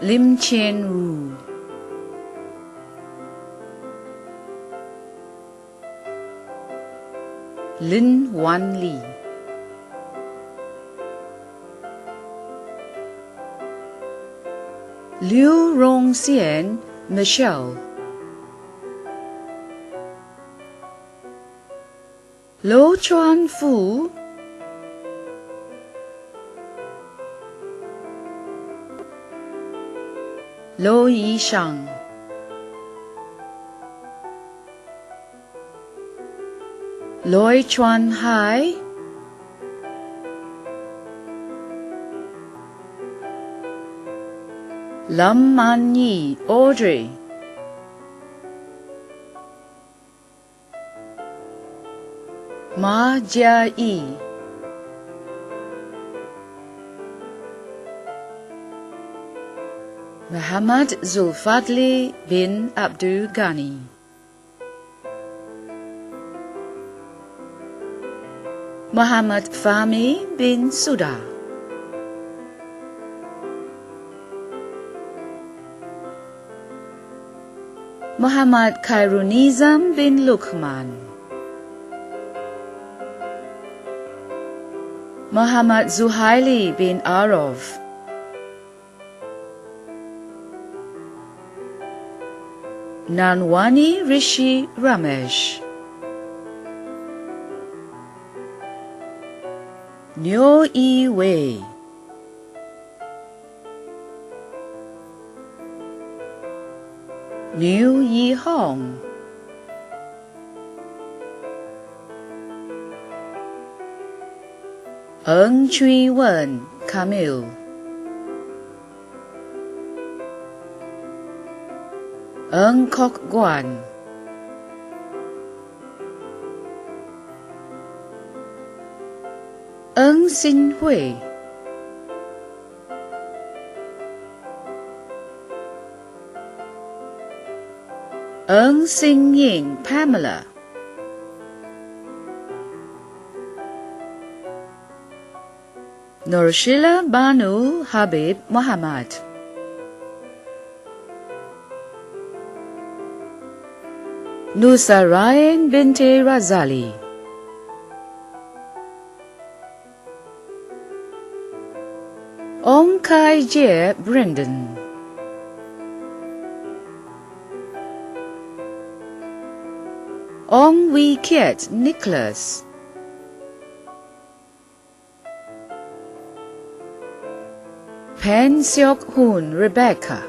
Lim Chien Ru, Lin Wan Li, Liu Rongxian, Michelle, Lo Chuan Fu, Lo Yishang, Loi Chuan Hai, Lam Man Yi, Audrey, Ma Jia Yi, Muhammad Zulfadli bin Abdul Ghani, Muhammad Fahmi bin Suda, Muhammad Khairunizam bin Luqman, Muhammad Zuhaili bin Arov, Nanwani Rishi Ramesh, Nyo Yi Wei, Liu Yi Hong, Ng Chui Wen, Camille, Ng Kok Guan, Ng Xin Hui, Ng Xin Ying, Pamela, Nurshila Banu Habib Muhammad, Nusarain binti Razali, Ong Kai Jie Brendan, Ong Wee Kiet Nicholas, Pen Seok Hoon Rebecca,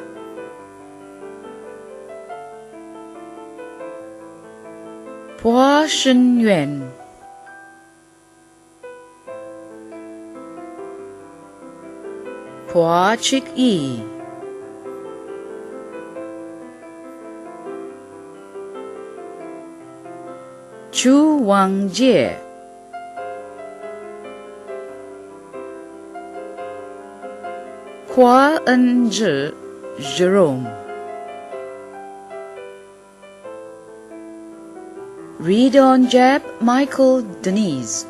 Hua Shen Yuan, Hua Chik Yi, Chu Wang Jie, Hua En Zhi, Jerome, Ridon Jeb Michael Denise,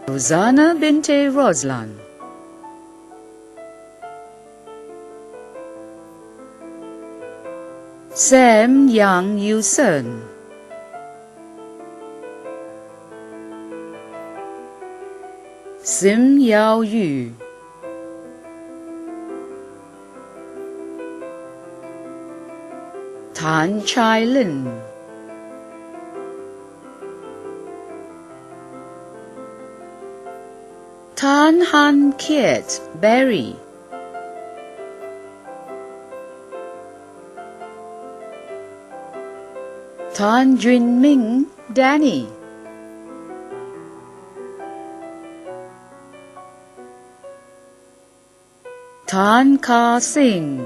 Rosanna Binte Roslan, Sam Yang Yusen, Sim Yao Yu, Tan Chai Lin, Tan Han Kiet Berry, Tan Jun Ming Danny, Tan Ka Singh,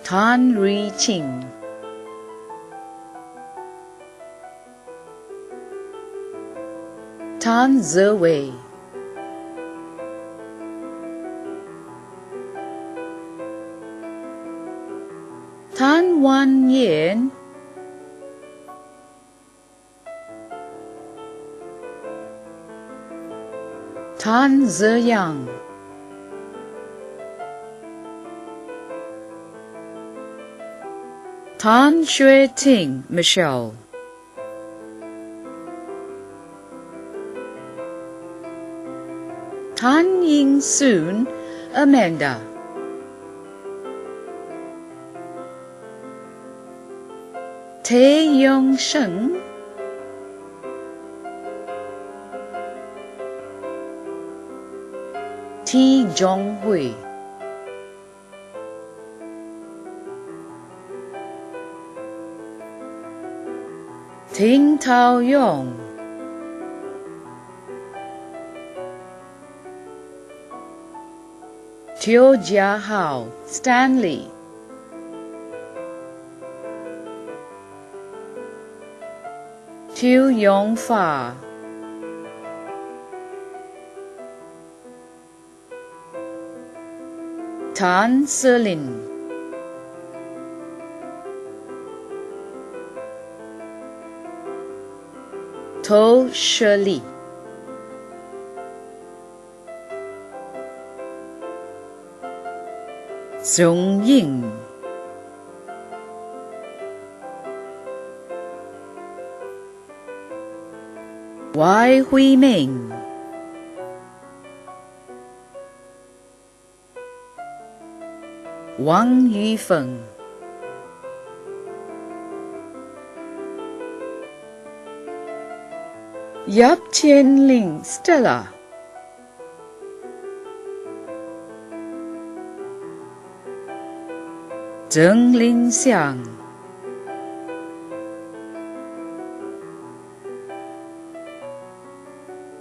Tan Ri Ching, Tan Zewei, Tan Wan Yan, Tan Zeyang, Tan Xue Ting Michelle, Tan Ying Soon Amanda, Tae Yong Sheng, T Jong Hui, Ting Tao Yong, Teo Jia Hao Stanley, Teo Yong Fa, Tan Selin, To Shirley, Zhong Ying, Wai Hui Ming, Wang Yufeng, Yap Tianling Stella, Zheng Linxiang,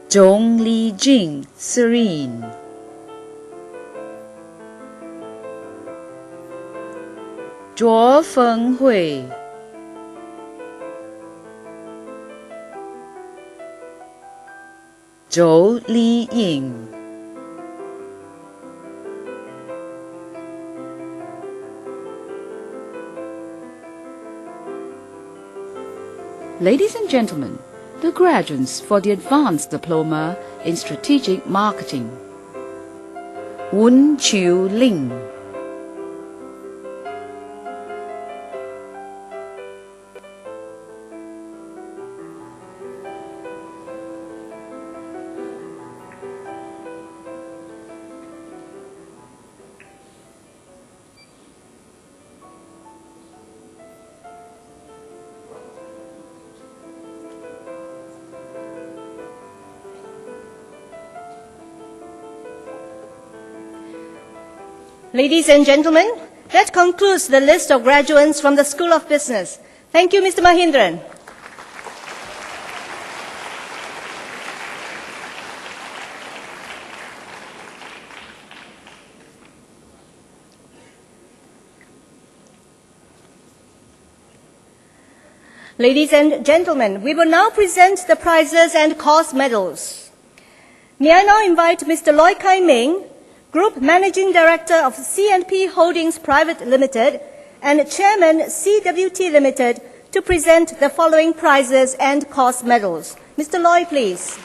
Zhong Li Jing Serene, Zhuo Feng Hui, Zhou Li Ying, Ladies and gentlemen, the graduates for the Advanced Diploma in Strategic Marketing. Wen Chiu Ling, Ladies and gentlemen, that concludes the list of graduates from the School of Business. Thank you, Mr. Mahindran. Ladies and gentlemen, we will now present the prizes and course medals. May I now invite Mr. Loy Kai Ming, Group Managing Director of C&P Holdings Private Limited and Chairman CWT Limited, to present the following prizes and course medals. Mr. Loy, please.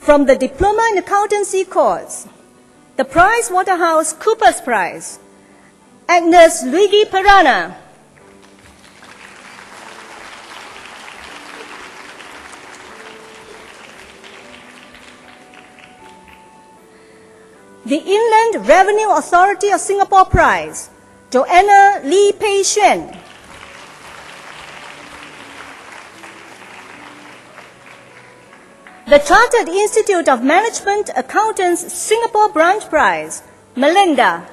From the Diploma in Accountancy course, the Price Waterhouse Coopers Prize, Agnes Luigi Perana. The Inland Revenue Authority of Singapore Prize, Joanna Lee Pei Xuan. The Chartered Institute of Management Accountants Singapore Branch Prize, Melinda.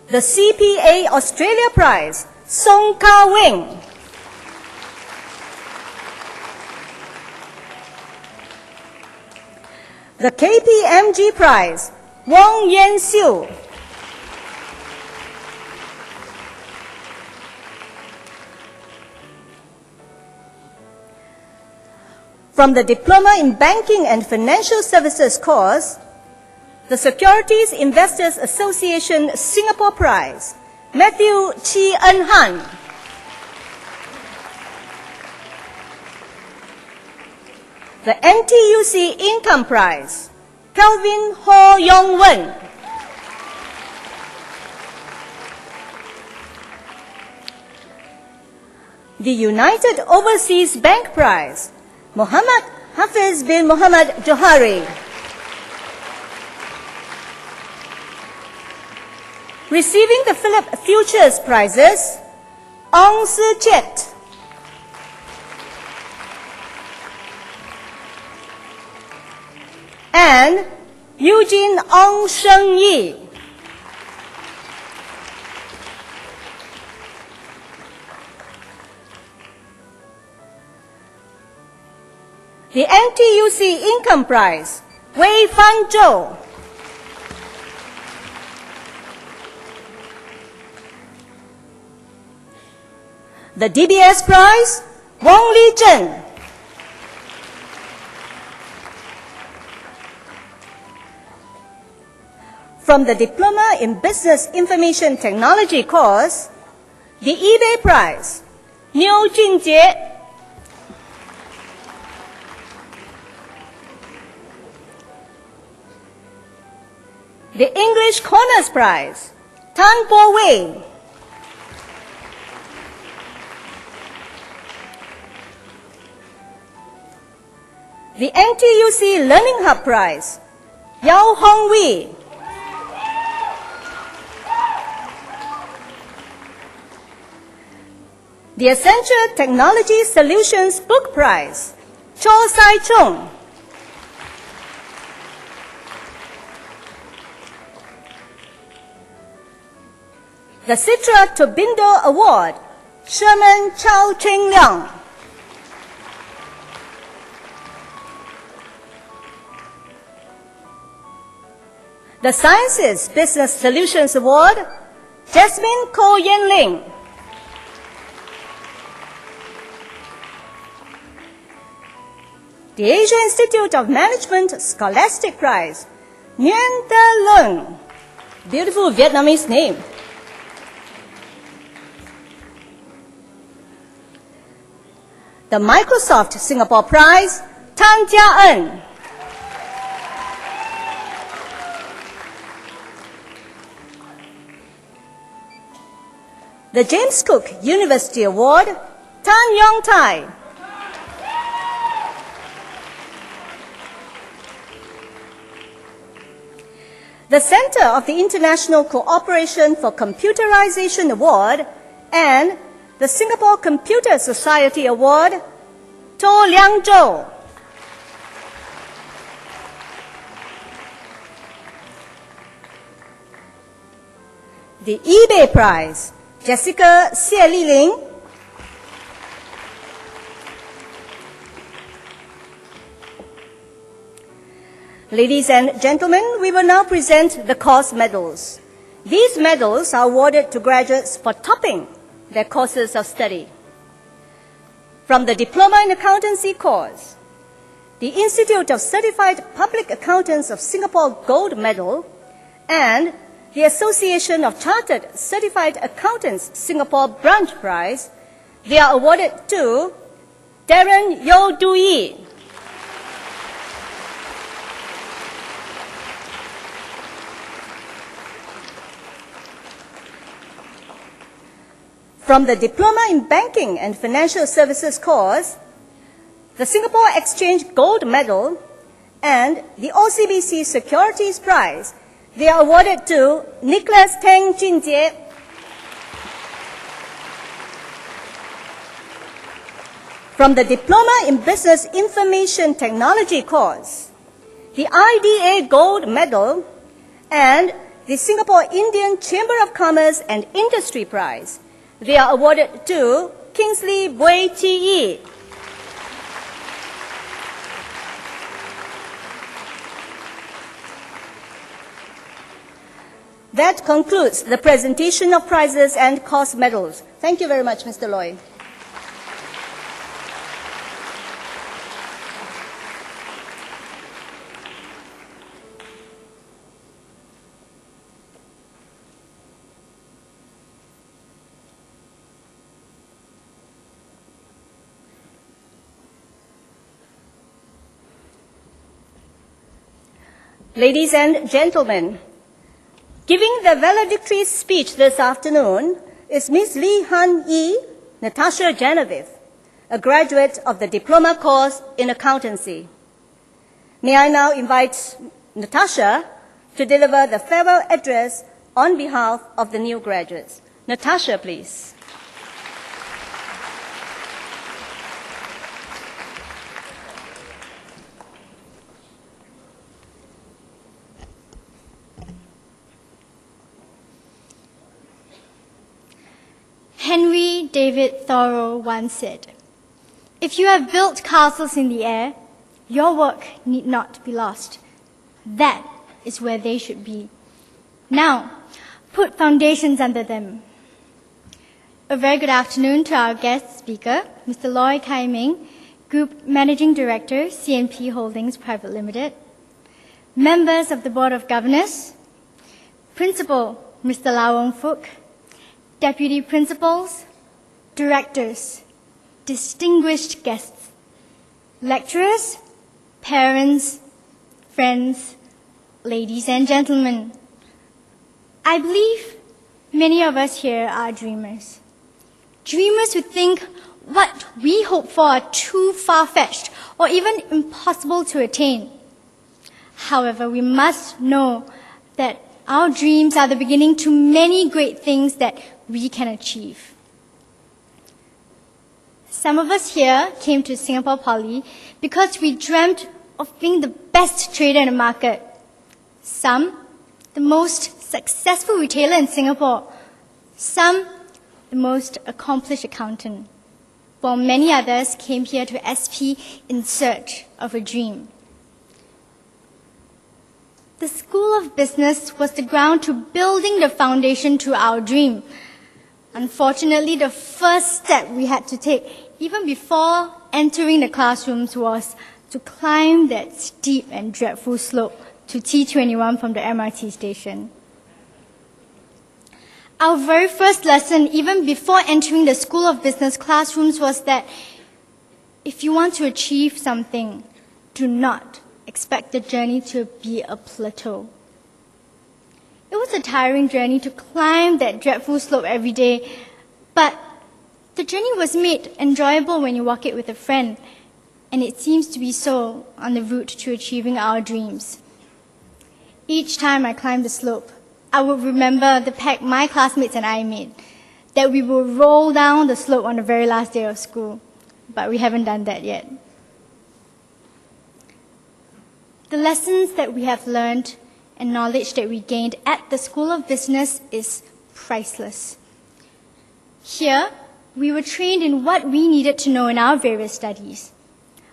The CPA Australia Prize, Song Ka Wing. The KPMG Prize, Wong Yen Siu. From the Diploma in Banking and Financial Services course, the Securities Investors Association Singapore Prize, Matthew Chi En Han. The NTUC Income Prize, Calvin Ho Yong Wen. The United Overseas Bank Prize, Muhammad Hafiz bin Muhammad Johari. Receiving the Philip Futures Prizes, Ong Si Chet. And Eugene Ong Sheng Yi. The NTUC Income Prize, Wei Fan Zhou. The DBS Prize, Wong Li Zhen. From the Diploma in Business Information Technology course, the eBay Prize, Niu Junjie. The English Corners Prize, Tan Bo Wei. The NTUC Learning Hub Prize, Yao Hong Wei. The Accenture Technology Solutions Book Prize, Cho Sai Chung. The Citra Tobindo Award, Sherman Chow Cheng Liang. The Sciences Business Solutions Award, Jasmine Ko Yen Ling. The Asia Institute of Management Scholastic Prize, Nguyen Te Lung. Beautiful Vietnamese name. The Microsoft Singapore Prize, Tan Jia En. The James Cook University Award, Tan Yong Tai. the Center of the International Cooperation for Computerization Award, and the Singapore Computer Society Award, To Liang Zhou. The eBay Prize, Jessica Xie Liling. Ladies and gentlemen, we will now present the course medals. These medals are awarded to graduates for topping their courses of study. From the Diploma in Accountancy course, the Institute of Certified Public Accountants of Singapore Gold Medal, and the Association of Chartered Certified Accountants Singapore Branch Prize, they are awarded to Darren Yo Dui. From the Diploma in Banking and Financial Services course, the Singapore Exchange Gold Medal, and the OCBC Securities Prize, they are awarded to Nicholas Teng Junjie. From the Diploma in Business Information Technology course, the IDA Gold Medal, and the Singapore Indian Chamber of Commerce and Industry Prize, they are awarded to Kingsley Bui Chi Yi. That concludes the presentation of prizes and course medals. Thank you very much, Mr. Loy. Ladies and gentlemen, giving the valedictory speech this afternoon is Ms. Lee Han Yi Natasha Genevieve, a graduate of the Diploma course in Accountancy. May I now invite Natasha to deliver the farewell address on behalf of the new graduates. Natasha, please. Henry David Thoreau once said, "If you have built castles in the air, your work need not be lost. That is where they should be. Now, put foundations under them." A very good afternoon to our guest speaker, Mr. Loy Kai Ming, Group Managing Director, CNP Holdings Private Limited, members of the Board of Governors, Principal Mr. Lau Wong Fook, Deputy Principals, Directors, distinguished guests, lecturers, parents, friends, ladies and gentlemen. I believe many of us here are dreamers. Dreamers who think what we hope for are too far-fetched or even impossible to attain. However, we must know that our dreams are the beginning to many great things that we can achieve. Some of us here came to Singapore Poly because we dreamt of being the best trader in the market. Some, the most successful retailer in Singapore. Some, the most accomplished accountant. While many others came here to SP in search of a dream. The School of Business was the ground to building the foundation to our dream. Unfortunately, the first step we had to take, even before entering the classrooms, was to climb that steep and dreadful slope to T21 from the MRT station. Our very first lesson, even before entering the School of Business classrooms, was that if you want to achieve something, do not expect the journey to be a plateau. It was a tiring journey to climb that dreadful slope every day, but the journey was made enjoyable when you walk it with a friend, and it seems to be so on the route to achieving our dreams. Each time I climbed the slope, I would remember the pact my classmates and I made, that we would roll down the slope on the very last day of school. But we haven't done that yet. The lessons that we have learned and knowledge that we gained at the School of Business is priceless. Here, we were trained in what we needed to know in our various studies.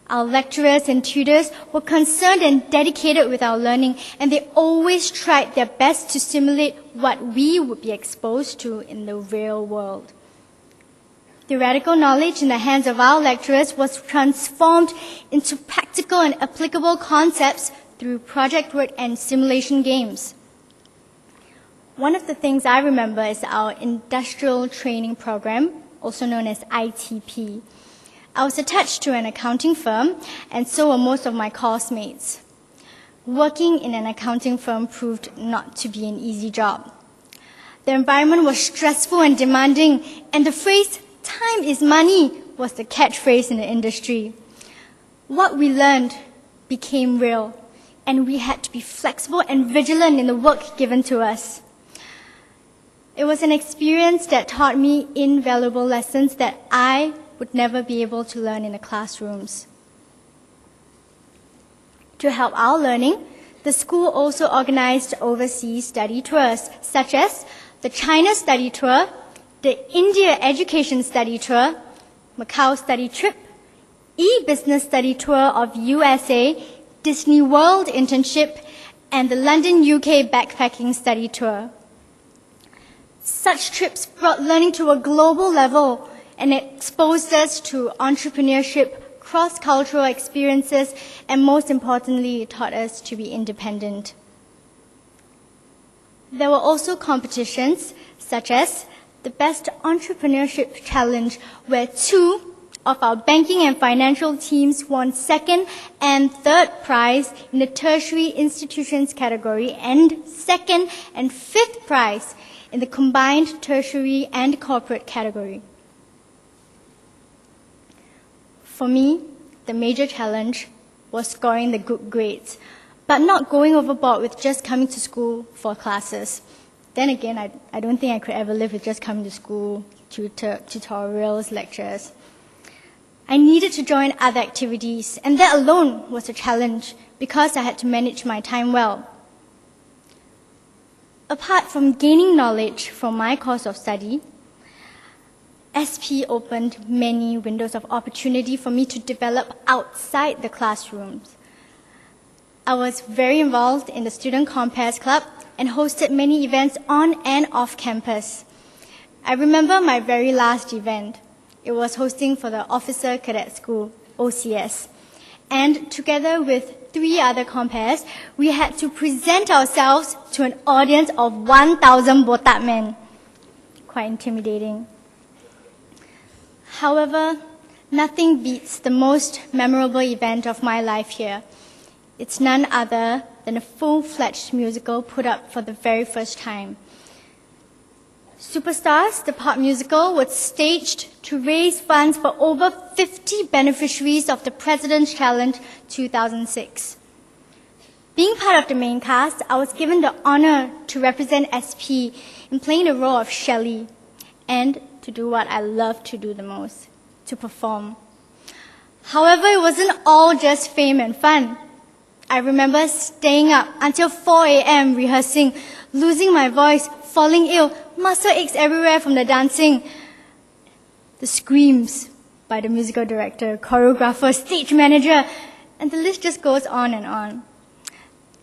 Our lecturers and tutors were concerned and dedicated with our learning, and they always tried their best to simulate what we would be exposed to in the real world. Theoretical knowledge in the hands of our lecturers was transformed into practical and applicable concepts through project work and simulation games. One of the things I remember is our industrial training program, also known as ITP. I was attached to an accounting firm, and so were most of my course mates. Working in an accounting firm proved not to be an easy job. The environment was stressful and demanding, and the phrase, "time is money," was the catchphrase in the industry. What we learned became real, and we had to be flexible and vigilant in the work given to us. It was an experience that taught me invaluable lessons that I would never be able to learn in the classrooms. To help our learning, the school also organized overseas study tours, such as the China Study Tour, the India Education Study Tour, Macau Study Trip, E-Business Study Tour of USA, Disney World Internship, and the London UK Backpacking Study Tour. Such trips brought learning to a global level and exposed us to entrepreneurship, cross-cultural experiences, and most importantly, it taught us to be independent. There were also competitions, such as the Best Entrepreneurship Challenge, where 2 of our banking and financial teams won 2nd and 3rd prize in the tertiary institutions category and 2nd and 5th prize in the combined tertiary and corporate category. For me, the major challenge was scoring the good grades, but not going overboard with just coming to school for classes. Then again, I don't think I could ever live with just coming to school, tutorials, lectures. I needed to join other activities, and that alone was a challenge because I had to manage my time well. Apart from gaining knowledge from my course of study, SP opened many windows of opportunity for me to develop outside the classrooms. I was very involved in the Student Compares Club and hosted many events on and off campus. I remember my very last event. It was hosting for the Officer Cadet School, OCS. And together with 3 other compares, we had to present ourselves to an audience of 1,000 botak men. Quite intimidating. However, nothing beats the most memorable event of my life here. It's none other than a full-fledged musical put up for the very first time. Superstars, the pop musical, was staged to raise funds for over 50 beneficiaries of the President's Challenge 2006. Being part of the main cast, I was given the honor to represent SP in playing the role of Shelley and to do what I love to do the most, to perform. However, it wasn't all just fame and fun. I remember staying up until 4 a.m. rehearsing, losing my voice, falling ill, muscle aches everywhere from the dancing. The screams by the musical director, choreographer, stage manager, and the list just goes on and on.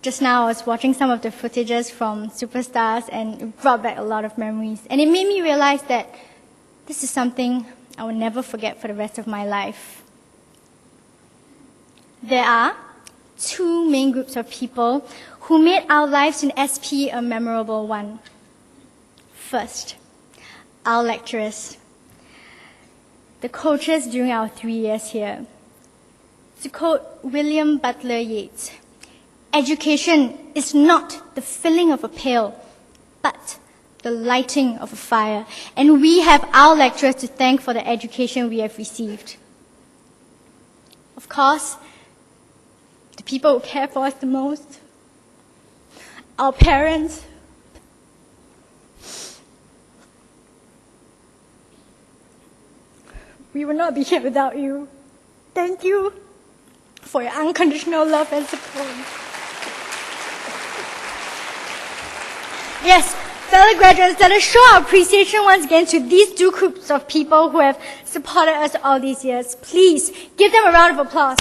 Just now I was watching some of the footages from Superstars and it brought back a lot of memories. And it made me realize that this is something I will never forget for the rest of my life. There are 2 main groups of people who made our lives in SP a memorable one. First, our lecturers, the coaches during our 3 years here. To quote William Butler Yeats, "Education is not the filling of a pail, but the lighting of a fire." And we have our lecturers to thank for the education we have received. Of course, the people who care for us the most, our parents, we would not be here without you. Thank you for your unconditional love and support. Yes, fellow graduates, let us show our appreciation once again to these two groups of people who have supported us all these years. Please give them a round of applause.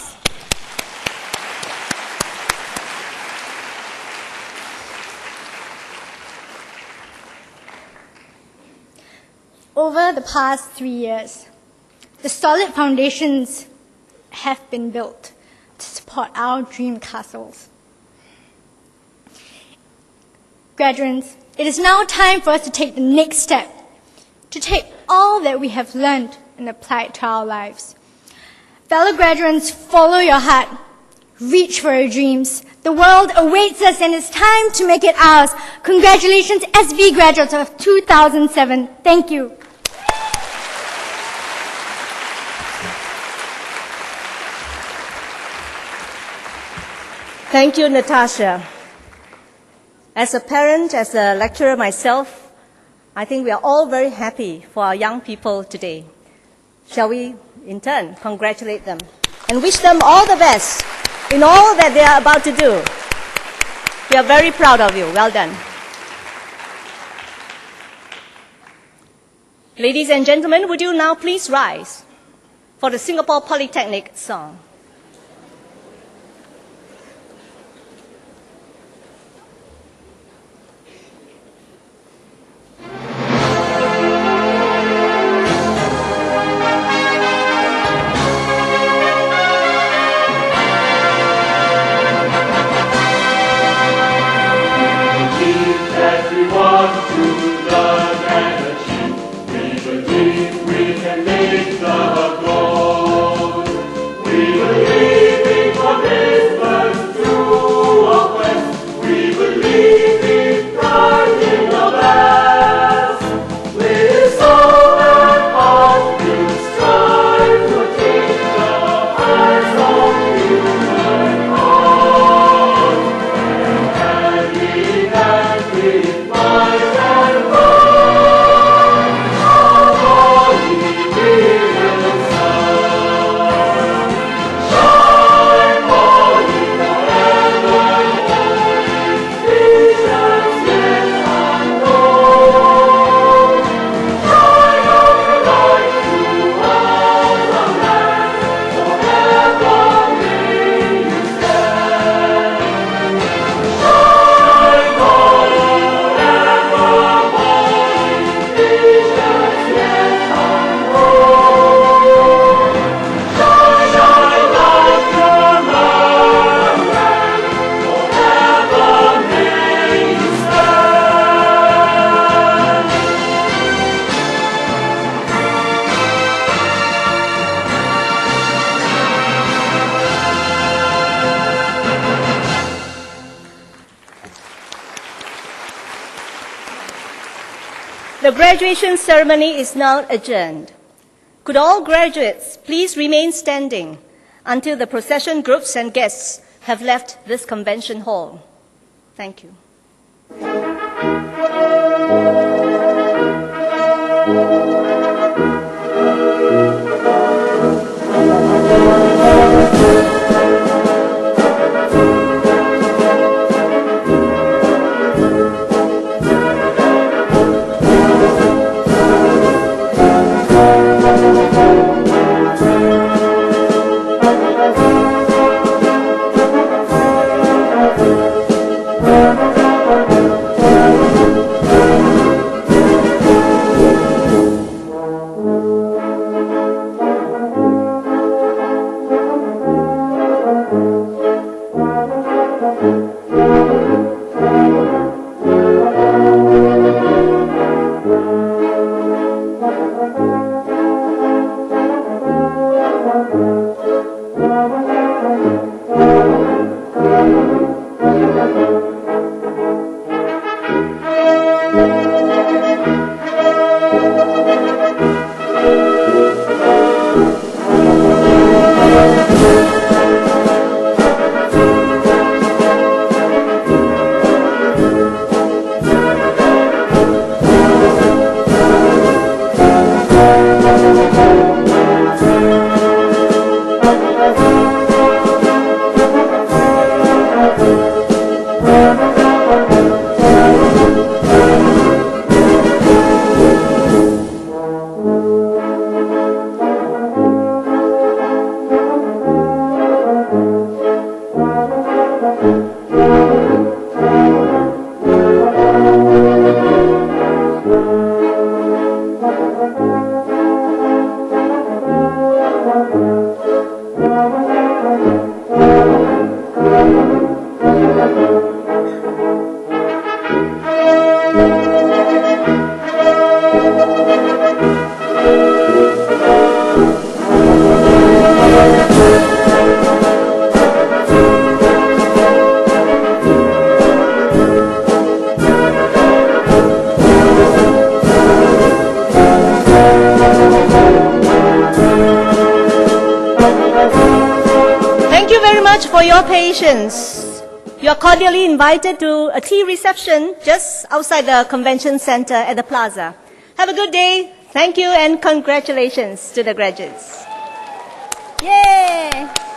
Over the past 3 years, the solid foundations have been built to support our dream castles. Graduates, it is now time for us to take the next step, to take all that we have learned and apply it to our lives. Fellow graduates, follow your heart. Reach for your dreams. The world awaits us and it's time to make it ours. Congratulations, SV graduates of 2007. Thank you. Thank you, Natasha. As a parent, as a lecturer myself, I think we are all very happy for our young people today. Shall we, in turn, congratulate them and wish them all the best in all that they are about to do. We are very proud of you. Well done. Ladies and gentlemen, would you now please rise for the Singapore Polytechnic song? The graduation ceremony is now adjourned. Could all graduates please remain standing until the procession groups and guests have left this convention hall? Thank you. Thank you very much for your patience. You are cordially invited to a tea reception just outside the convention center at the plaza. Have a good day. Thank you and congratulations to the graduates. Yay!